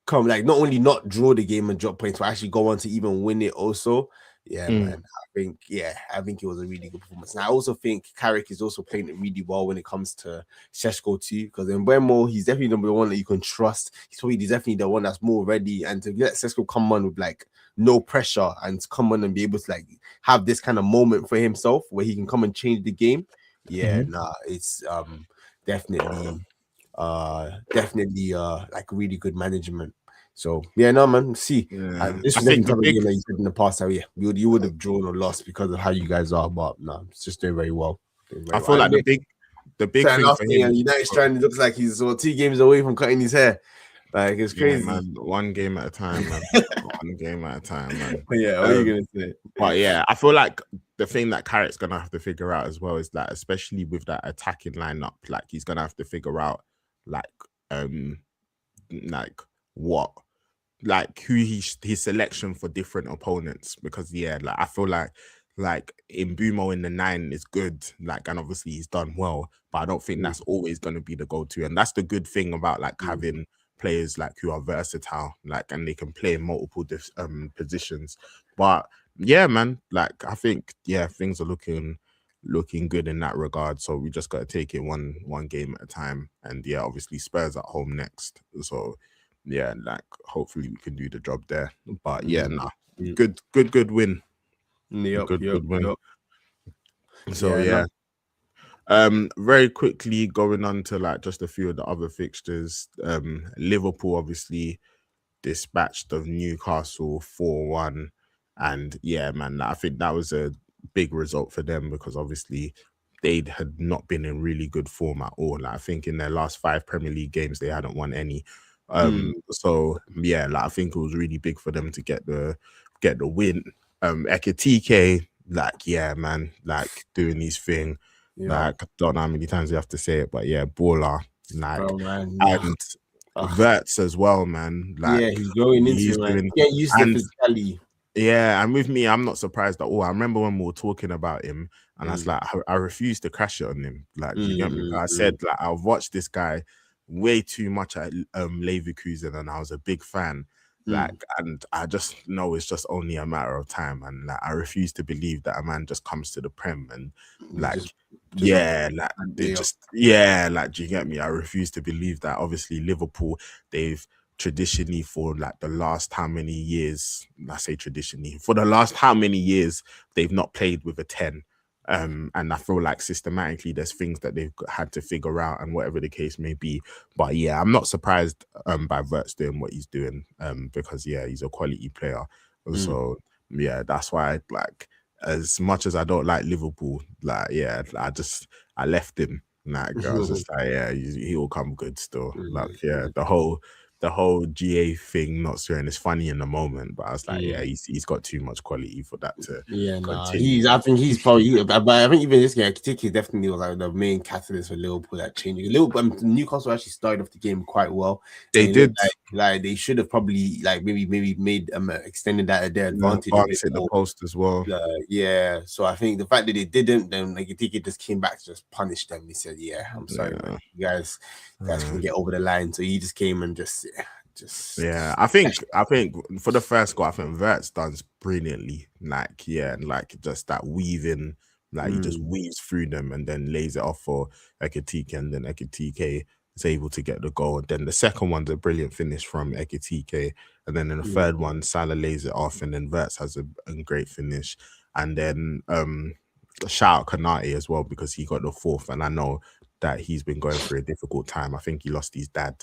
come like not only not draw the game and drop points, but actually go on to even win it also. Yeah, man. I think it was a really good performance. And I also think Carrick is also playing it really well when it comes to Sesko too, because in Wemo, he's definitely the one that you can trust. He's definitely the one that's more ready. And to let Sesko come on with like no pressure and to come on and be able to like have this kind of moment for himself where he can come and change the game. Yeah, it's definitely like really good management. So yeah, no man. See, this was definitely the game that you said in the past. How you would have drawn or lost because of how you guys are, but no, it's just doing very well. I feel like the big thing for him. United's trying. It looks like he's 2 games away from cutting his hair. Like it's crazy. Man. One game at a time, man. One game at a time, man. Yeah, what are you gonna say? But yeah, I feel like the thing that Carrick's gonna have to figure out as well is that, especially with that attacking lineup, like he's gonna have to figure out like what who his selection for different opponents, because like I feel like Mbumo in the 9 is good, like, and obviously he's done well, but I don't think that's always going to be the go-to. And that's the good thing about like having players like who are versatile, like, and they can play in multiple positions. But yeah, man, like I think things are looking good in that regard. So we just got to take it one game at a time. And yeah, obviously Spurs at home next, so yeah, like hopefully we can do the job there. But yeah, good win. Good win. So yeah. Very quickly going on to like just a few of the other fixtures. Liverpool obviously dispatched of Newcastle 4-1, and yeah, man, I think that was a big result for them because obviously they had not been in really good form at all. Like, I think in their last 5 Premier League games they hadn't won any. So yeah, like I think it was really big for them to get the win. Ekitike, like, yeah, man, like doing his thing. Like, I don't know how many times you have to say it, but yeah, baller. Like, and Verts as well, man. Like, yeah, he's going into it, man. Yeah, used to physically. Yeah, and with me, I'm not surprised at all. I remember when we were talking about him, and I was like, I refuse to crash it on him. Like, you get me? I said, like, I've watched this guy way too much at Leverkusen, and I was a big fan. Like, and I just know it's just only a matter of time. And like, I refuse to believe that a man just comes to the Prem and like, do you get me? I refuse to believe that. Obviously, Liverpool, they've traditionally for like the last how many years, I say traditionally, for the last how many years, they've not played with a 10. And I feel like systematically there's things that they've had to figure out and whatever the case may be. But yeah, I'm not surprised by Verts doing what he's doing because yeah, he's a quality player. So yeah, that's why like as much as I don't like Liverpool, like yeah, I left him. Like I was just like, yeah, he will come good still. Like yeah, the whole GA thing not swearing is funny in the moment, but I was like, yeah, he's got too much quality for that to continue. I think he's probably, but I think even this game, Kitiki definitely was like the main catalyst for Liverpool that changing. Newcastle actually started off the game quite well. They did, like they should have probably like maybe made extended that their advantage a bit in the post as well. Yeah, so I think the fact that they didn't, then like Kitiki just came back to just punish them. He said, "Yeah, I'm sorry, man. You guys can get over the line." So he just came and just I think for the first goal, I think Verts done brilliantly. Like, yeah, and like just that weaving, like he just weaves through them and then lays it off for Ekitike, and then Ekitike is able to get the goal. And then the second one's a brilliant finish from Ekitike, and then in the third one, Salah lays it off, and then Verts has a great finish. And then shout out Kanate as well because he got the fourth, and I know that he's been going through a difficult time. I think he lost his dad.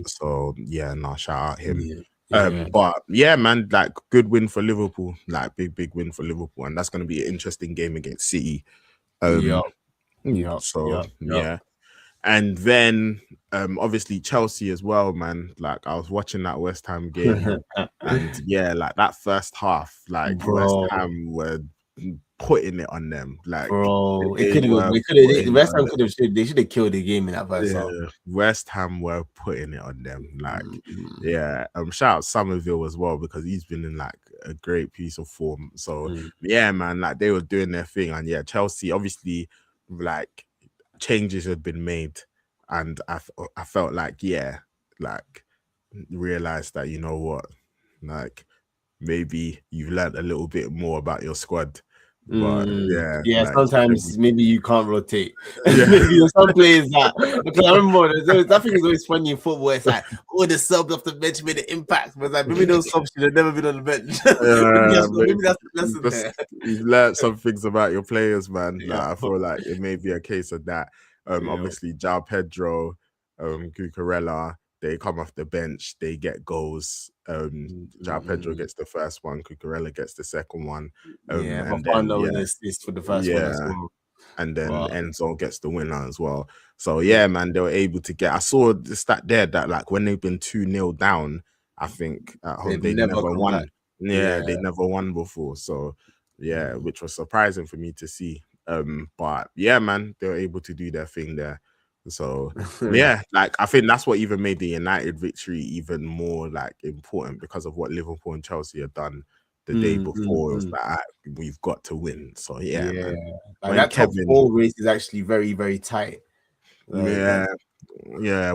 So yeah, shout out him. But yeah, man, like good win for Liverpool, like big win for Liverpool, and that's going to be an interesting game against City. Yup. So yeah. And then obviously Chelsea as well, man. Like I was watching that West Ham game, and yeah, like that first half, like West Bro. Ham were putting it on them. Like Bro, it they could have were been. putting it West on Ham them. could have. They should have killed the game in that first half. Yeah, West Ham were putting it on them. Like, Mm, yeah. Shout out Somerville as well because he's been in like a great piece of form. So mm. yeah, man, like they were doing their thing, and yeah, Chelsea obviously like changes had been made, and I felt like yeah, like realized that you know what, like maybe you've learned a little bit more about your squad. But yeah, Yeah, like sometimes maybe you can't rotate. yeah. Maybe there's some players that because I remember that thing is always funny in football. It's like, oh, the subs off the bench made an impact, but like maybe those subs should have never been on the bench. maybe that's the lesson there. You've learned some things about your players, man. Like, Yeah. I feel like it may be a case of that. Obviously, João Pedro, Cucurella, they come off the bench, they get goals. João Pedro gets the first one, Cucurella gets the second one. Yeah, And but then Fando with the assist for the first one as well. and then But Enzo gets the winner as well. So yeah, man, they were able to get. I saw the stat there that like when they've been 2-0 down, I think at home they never won. Back. Yeah, they never won before. So yeah, which was surprising for me to see. But yeah, man, they were able to do their thing there. So yeah, like I think that's what even made the United victory even more like important because of what Liverpool and Chelsea had done the day before. It was like we've got to win. So yeah, man. Like that top 4 race is actually very, very tight. Like,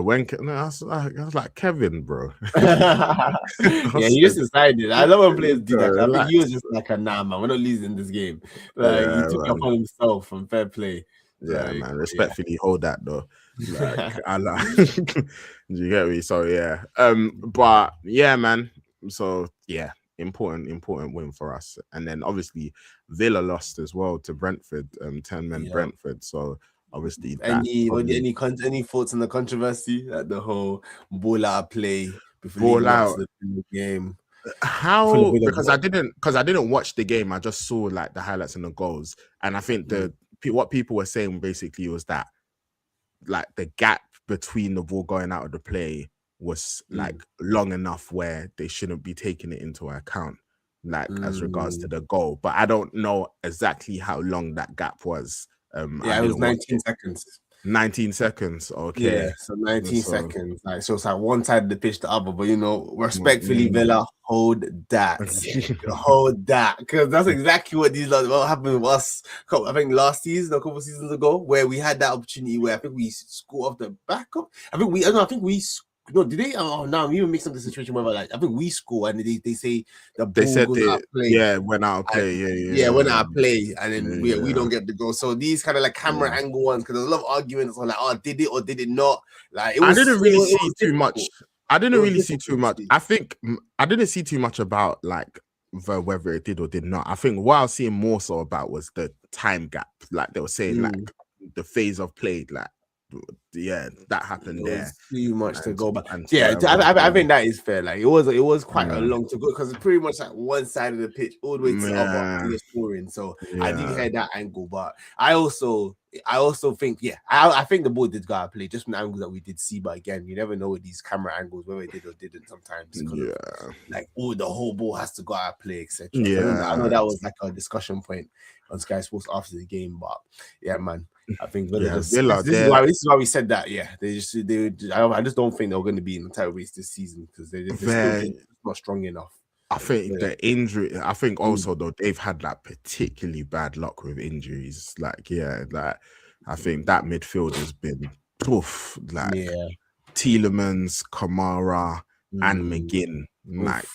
when that's like Kevin, bro. Yeah, he just decided. I love when players do that. I think he was just like, nah, man, we're not losing this game. Like he took it upon himself from fair play. Yeah, man. Respectfully hold that though. Like I like do you get me? So yeah. But yeah, man. So yeah, important win for us. And then obviously Villa lost as well to Brentford, 10-man Brentford. So obviously any thoughts on the controversy, like the whole ball out of play before the game? How? Because I didn't watch the game. I just saw like the highlights and the goals, and I think what people were saying basically was that like the gap between the ball going out of the play was like long enough where they shouldn't be taking it into account, like as regards to the goal. But I don't know exactly how long that gap was. It was 19 seconds. 19 seconds. Okay. Yeah, so 19 seconds. Like so it's like one side of the pitch, the other. But you know, respectfully, Villa, hold that. Hold that. Because that's exactly what what happened with us. I think last season, a couple seasons ago, where we had that opportunity where I think we scored off the back of no, did they? Oh, no, I'm even mixing up the situation where like I think we score and they say the ball goes out of play. Went out of play. Went out of play, and then we don't get the goal. So these kind of like camera angle ones, because there's a lot of arguments on like, oh, did it or did it not? Like it was, I didn't really see too much. I didn't really see too much. I think I didn't see too much about like whether it did or did not. I think what I was seeing more so about was the time gap. Like they were saying, like the phase of play, like. Yeah, that happened there. Too much to go back. Yeah, I think that is fair. Like it was quite a long to go because it's pretty much like one side of the pitch all the way to the other and you're scoring. So I do hear that angle, but I also think I think the ball did go out of play just from the angles that we did see. But again, you never know with these camera angles whether it did or didn't sometimes. Like the whole ball has to go out of play, etc. I know that was like a discussion point on Sky Sports after the game, but yeah, man. I think this is why we said that. Yeah, I just don't think they're going to be in the title race this season because they're still not strong enough. I think the injury. I think also though they've had like particularly bad luck with injuries. Like I think that midfield has been tough. Like Tielemans, Kamara, and McGinn. Like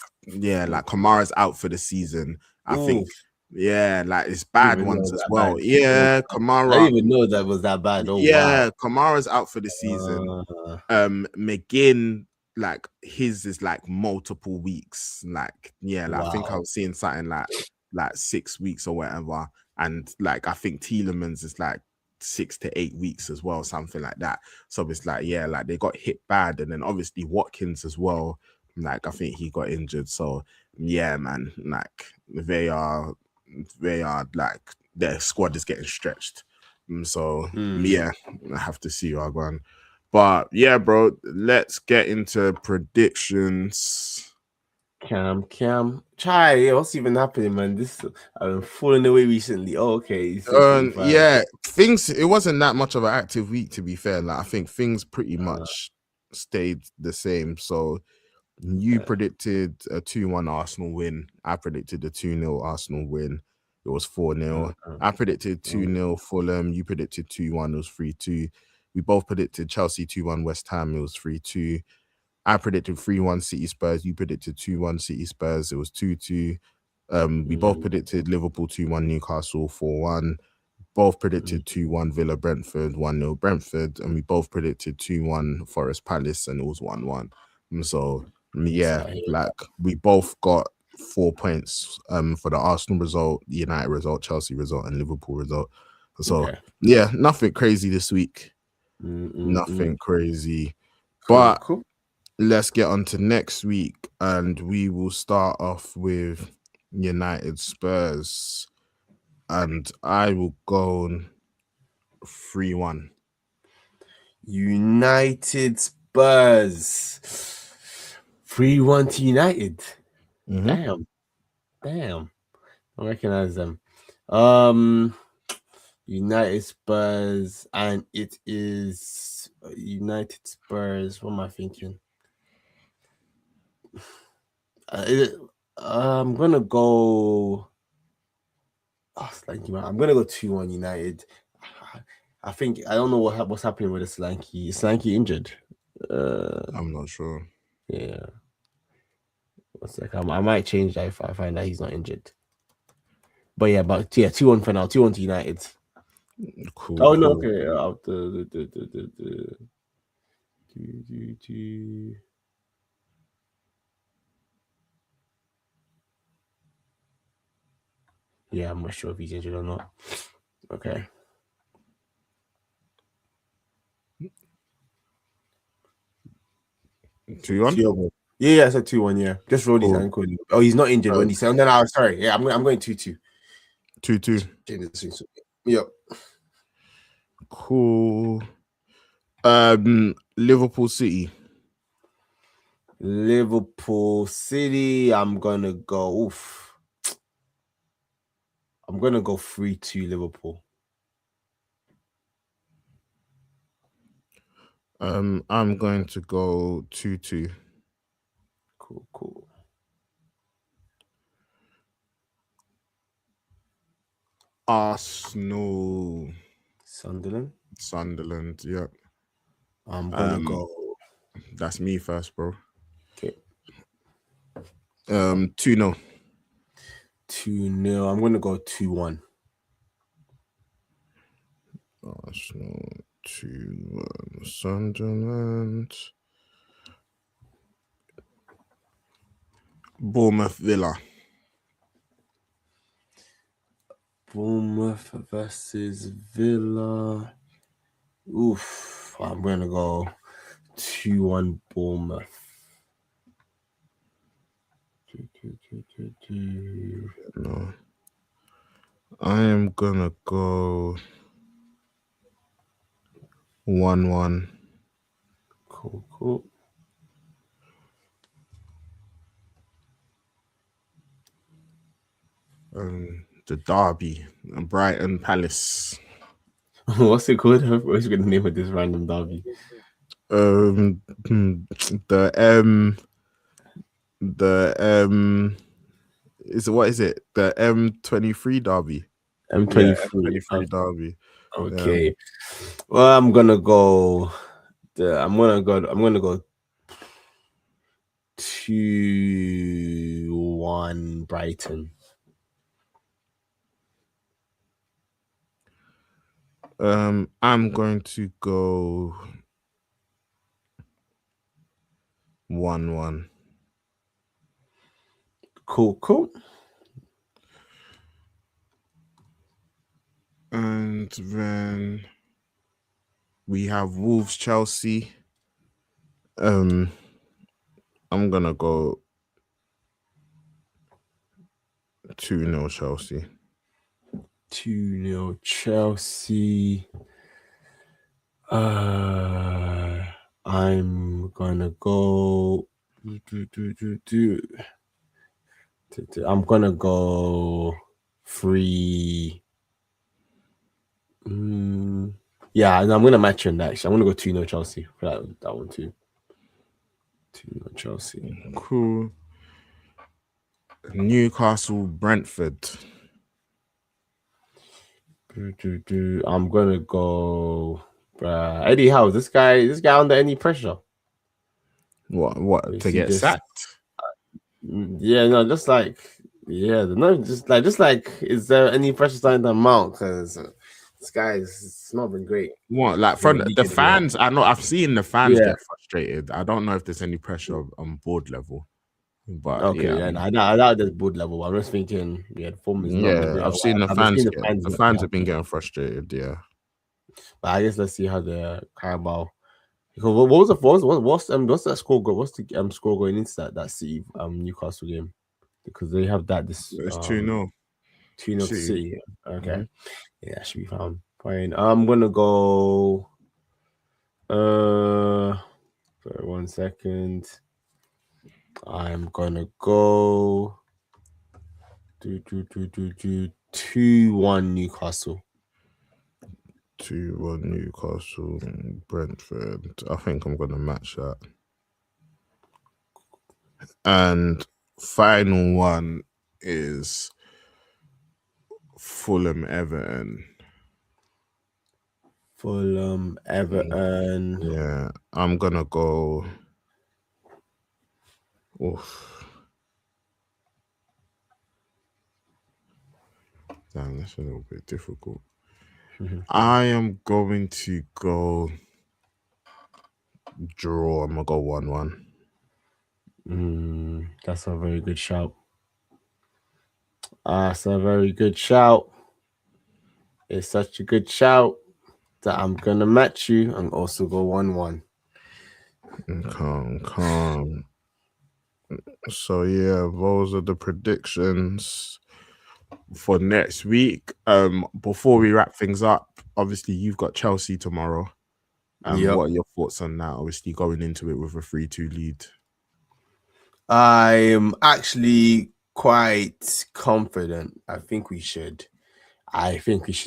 Kamara's out for the season. I think. Yeah, like it's bad ones as well. Yeah, Kamara. I didn't even know that was that bad. Oh, wow. Kamara's out for the season. McGinn, like his is like multiple weeks. Like I think I was seeing something like 6 weeks or whatever. And like I think Tielemans is like 6 to 8 weeks as well, something like that. So it's like like they got hit bad, and then obviously Watkins as well. Like I think he got injured. So yeah, man. Like they are like their squad is getting stretched. So yeah, I have to see how going. But yeah, bro, let's get into predictions. Cam, Chai, yeah, what's even happening, man? This I've been falling away recently. Oh, okay, it's 6:45. Yeah, it wasn't that much of an active week, to be fair. Like I think things pretty much stayed the same. So you predicted a 2-1 Arsenal win. I predicted a 2-0 Arsenal win. It was 4-0. I predicted 2-0 Fulham. You predicted 2-1. It was 3-2. We both predicted Chelsea 2-1 West Ham. It was 3-2. I predicted 3-1 City Spurs. You predicted 2-1 City Spurs. It was 2-2. We both predicted Liverpool 2-1 Newcastle 4-1. Both predicted 2-1 Villa Brentford, 1-0 Brentford, and we both predicted 2-1 Forest Palace, and it was 1-1. So yeah, like we both got 4 points for the Arsenal result, the United result, Chelsea result, and Liverpool result. So yeah, nothing crazy this week. Nothing crazy. But let's get on to next week, and we will start off with United Spurs. And I will go 3-1. United Spurs 3-1 to United. Damn. I recognize them. United Spurs, and it is United Spurs. What am I thinking? I'm gonna go. I'm gonna go 2-1 United. I think I don't know what's happening with the Solanke. Is Solanke injured? I'm not sure. Yeah. What's like? I might change that if I find that he's not injured. But yeah, 2-1 for now. 2-1 to United. Cool. Oh no, okay. Yeah, I'm not sure if he's injured or not. Okay. Yeah, I said 2-1. Yeah, just rolled his ankle. Oh, he's not injured when he said. No, sorry. Yeah, I'm going 2-2. 2-2. Yep. Cool. Liverpool City. Liverpool City. I'm gonna go. I'm gonna go 3-2 Liverpool. I'm going to go 2-2. Cool. Arsenal. Sunderland. Yeah. I'm gonna go. That's me first, bro. Okay. 2-0. 2-0. I'm gonna go 2-1. Arsenal 2-1. Sunderland. Bournemouth Villa. Bournemouth versus Villa. I'm gonna go 2-1 Bournemouth. No. I am gonna go 1-1. Cool. The derby, Brighton Palace. What's it called? What's the name of this random derby? What is it? The M23 derby. M23 derby. Okay. Well, I'm gonna go 2-1 Brighton. I'm going to go 1-1. Cool. And then we have Wolves Chelsea. I'm gonna go 2-0 Chelsea. 2-0 Chelsea. I'm gonna go. I'm gonna go 3. Yeah, I'm gonna match you on that. Actually, I'm gonna go 2-0 Chelsea for that one too. 2-0 Chelsea. Cool. Newcastle, Brentford. I'm gonna go. Eddie Howe. This guy under any pressure? What to get sacked? Yeah, no, just like no, just like, is there any pressure starting to mount? Because this guy it's not been great. What, like from the fans? I know I've seen the fans get frustrated. I don't know if there's any pressure on board level, but okay, yeah, I doubt there's board level. I'm just thinking, the form is not been great. I've seen the fans. The fans have been getting frustrated. Yeah, but I guess let's see how the Carabao. What was the what's that score go? What's the score going into that City Newcastle game? Because they have that it's 2-0. 2-0 to City. Okay, yeah, that should be fine. I'm gonna go. Sorry, 1 second. I'm gonna go. 2-1 Newcastle. 2-1 Newcastle, Brentford. I think I'm gonna match that. And final one is Fulham, Everton. Fulham, Everton. Yeah, I'm gonna go. Oof. Damn, that's a little bit difficult. I am going to go draw. I'm gonna go 1-1. That's a very good shout. That's a very good shout. It's such a good shout that I'm gonna match you and also go 1-1. Calm. So yeah, those are the predictions for next week. Before we wrap things up, obviously you've got Chelsea tomorrow. What are your thoughts on that? Obviously going into it with a 3-2 lead. I'm actually quite confident. I think we should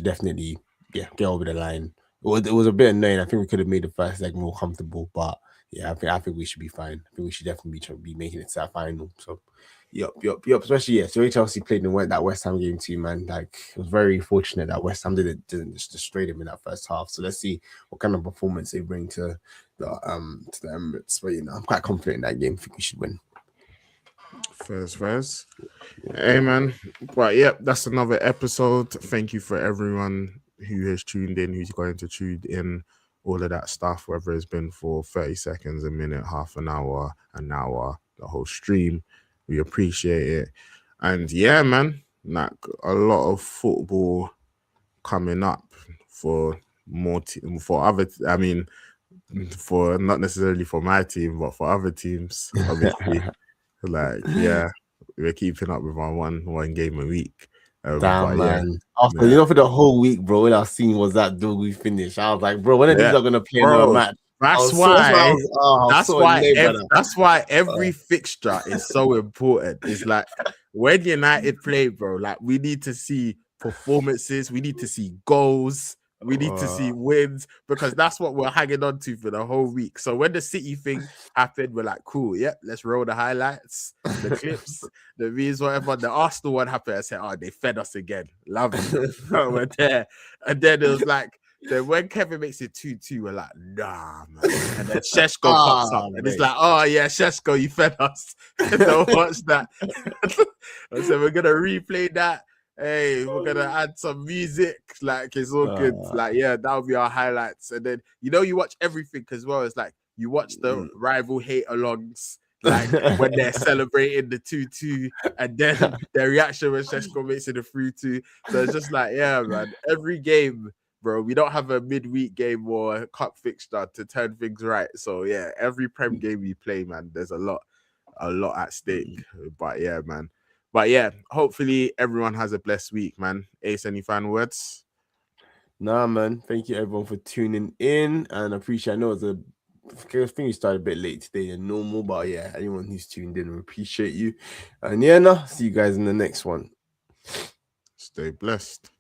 definitely get over the line. It was a bit annoying. I think we could have made the first leg more comfortable, but yeah, I think we should be fine. I think we should definitely be making it to that final. So yep. Especially the way Chelsea played in that West Ham game too, man. Like, it was very fortunate that West Ham didn't just destroy them in that first half. So let's see what kind of performance they bring to the Emirates. But I'm quite confident in that game. I think we should win. Fairs. Hey man, but yep, that's another episode. Thank you for everyone who has tuned in, who's going to tune in, all of that stuff, whether it's been for 30 seconds, a minute, half an hour, the whole stream. We appreciate it. And yeah, man, like a lot of football coming up for for not necessarily for my team, but for other teams, obviously. Like, yeah, we're keeping up with our one game a week. Damn, man. After, for the whole week, bro, when I seen was that Dogu finish, I was like, bro, when are these are gonna play another match? That's why every fixture is so important. It's like when United play, bro, like we need to see performances, we need to see goals. We need to see wins, because that's what we're hanging on to for the whole week. So when the City thing happened, we're like, cool, yep, let's roll the highlights, the clips, the views, whatever. The Arsenal one happened, I said, oh, they fed us again. Love it. We're there. And then it was like, then when Kevin makes it 2-2, we're like, nah, man. And then Sesko pops up, and it's like, oh, yeah, Sesko, you fed us. Don't watch that. So we're going to replay that. Hey, we're gonna add some music, like it's all good. Like, yeah, that'll be our highlights. And then you watch everything as well. It's like you watch the rival hate alongs, like when they're celebrating the 2-2, and then their reaction when Sesko makes it a 3-2. So it's just like, yeah, man, every game, bro, we don't have a midweek game or a cup fixture to turn things right. So yeah, every Prem game we play, man, there's a lot at stake. But yeah, man. But yeah, hopefully everyone has a blessed week, man. Ace, any final words? Nah, man. Thank you everyone for tuning in, and I appreciate. I know I think we started a bit late today than normal, but yeah, anyone who's tuned in, we appreciate you. And yeah, see you guys in the next one. Stay blessed.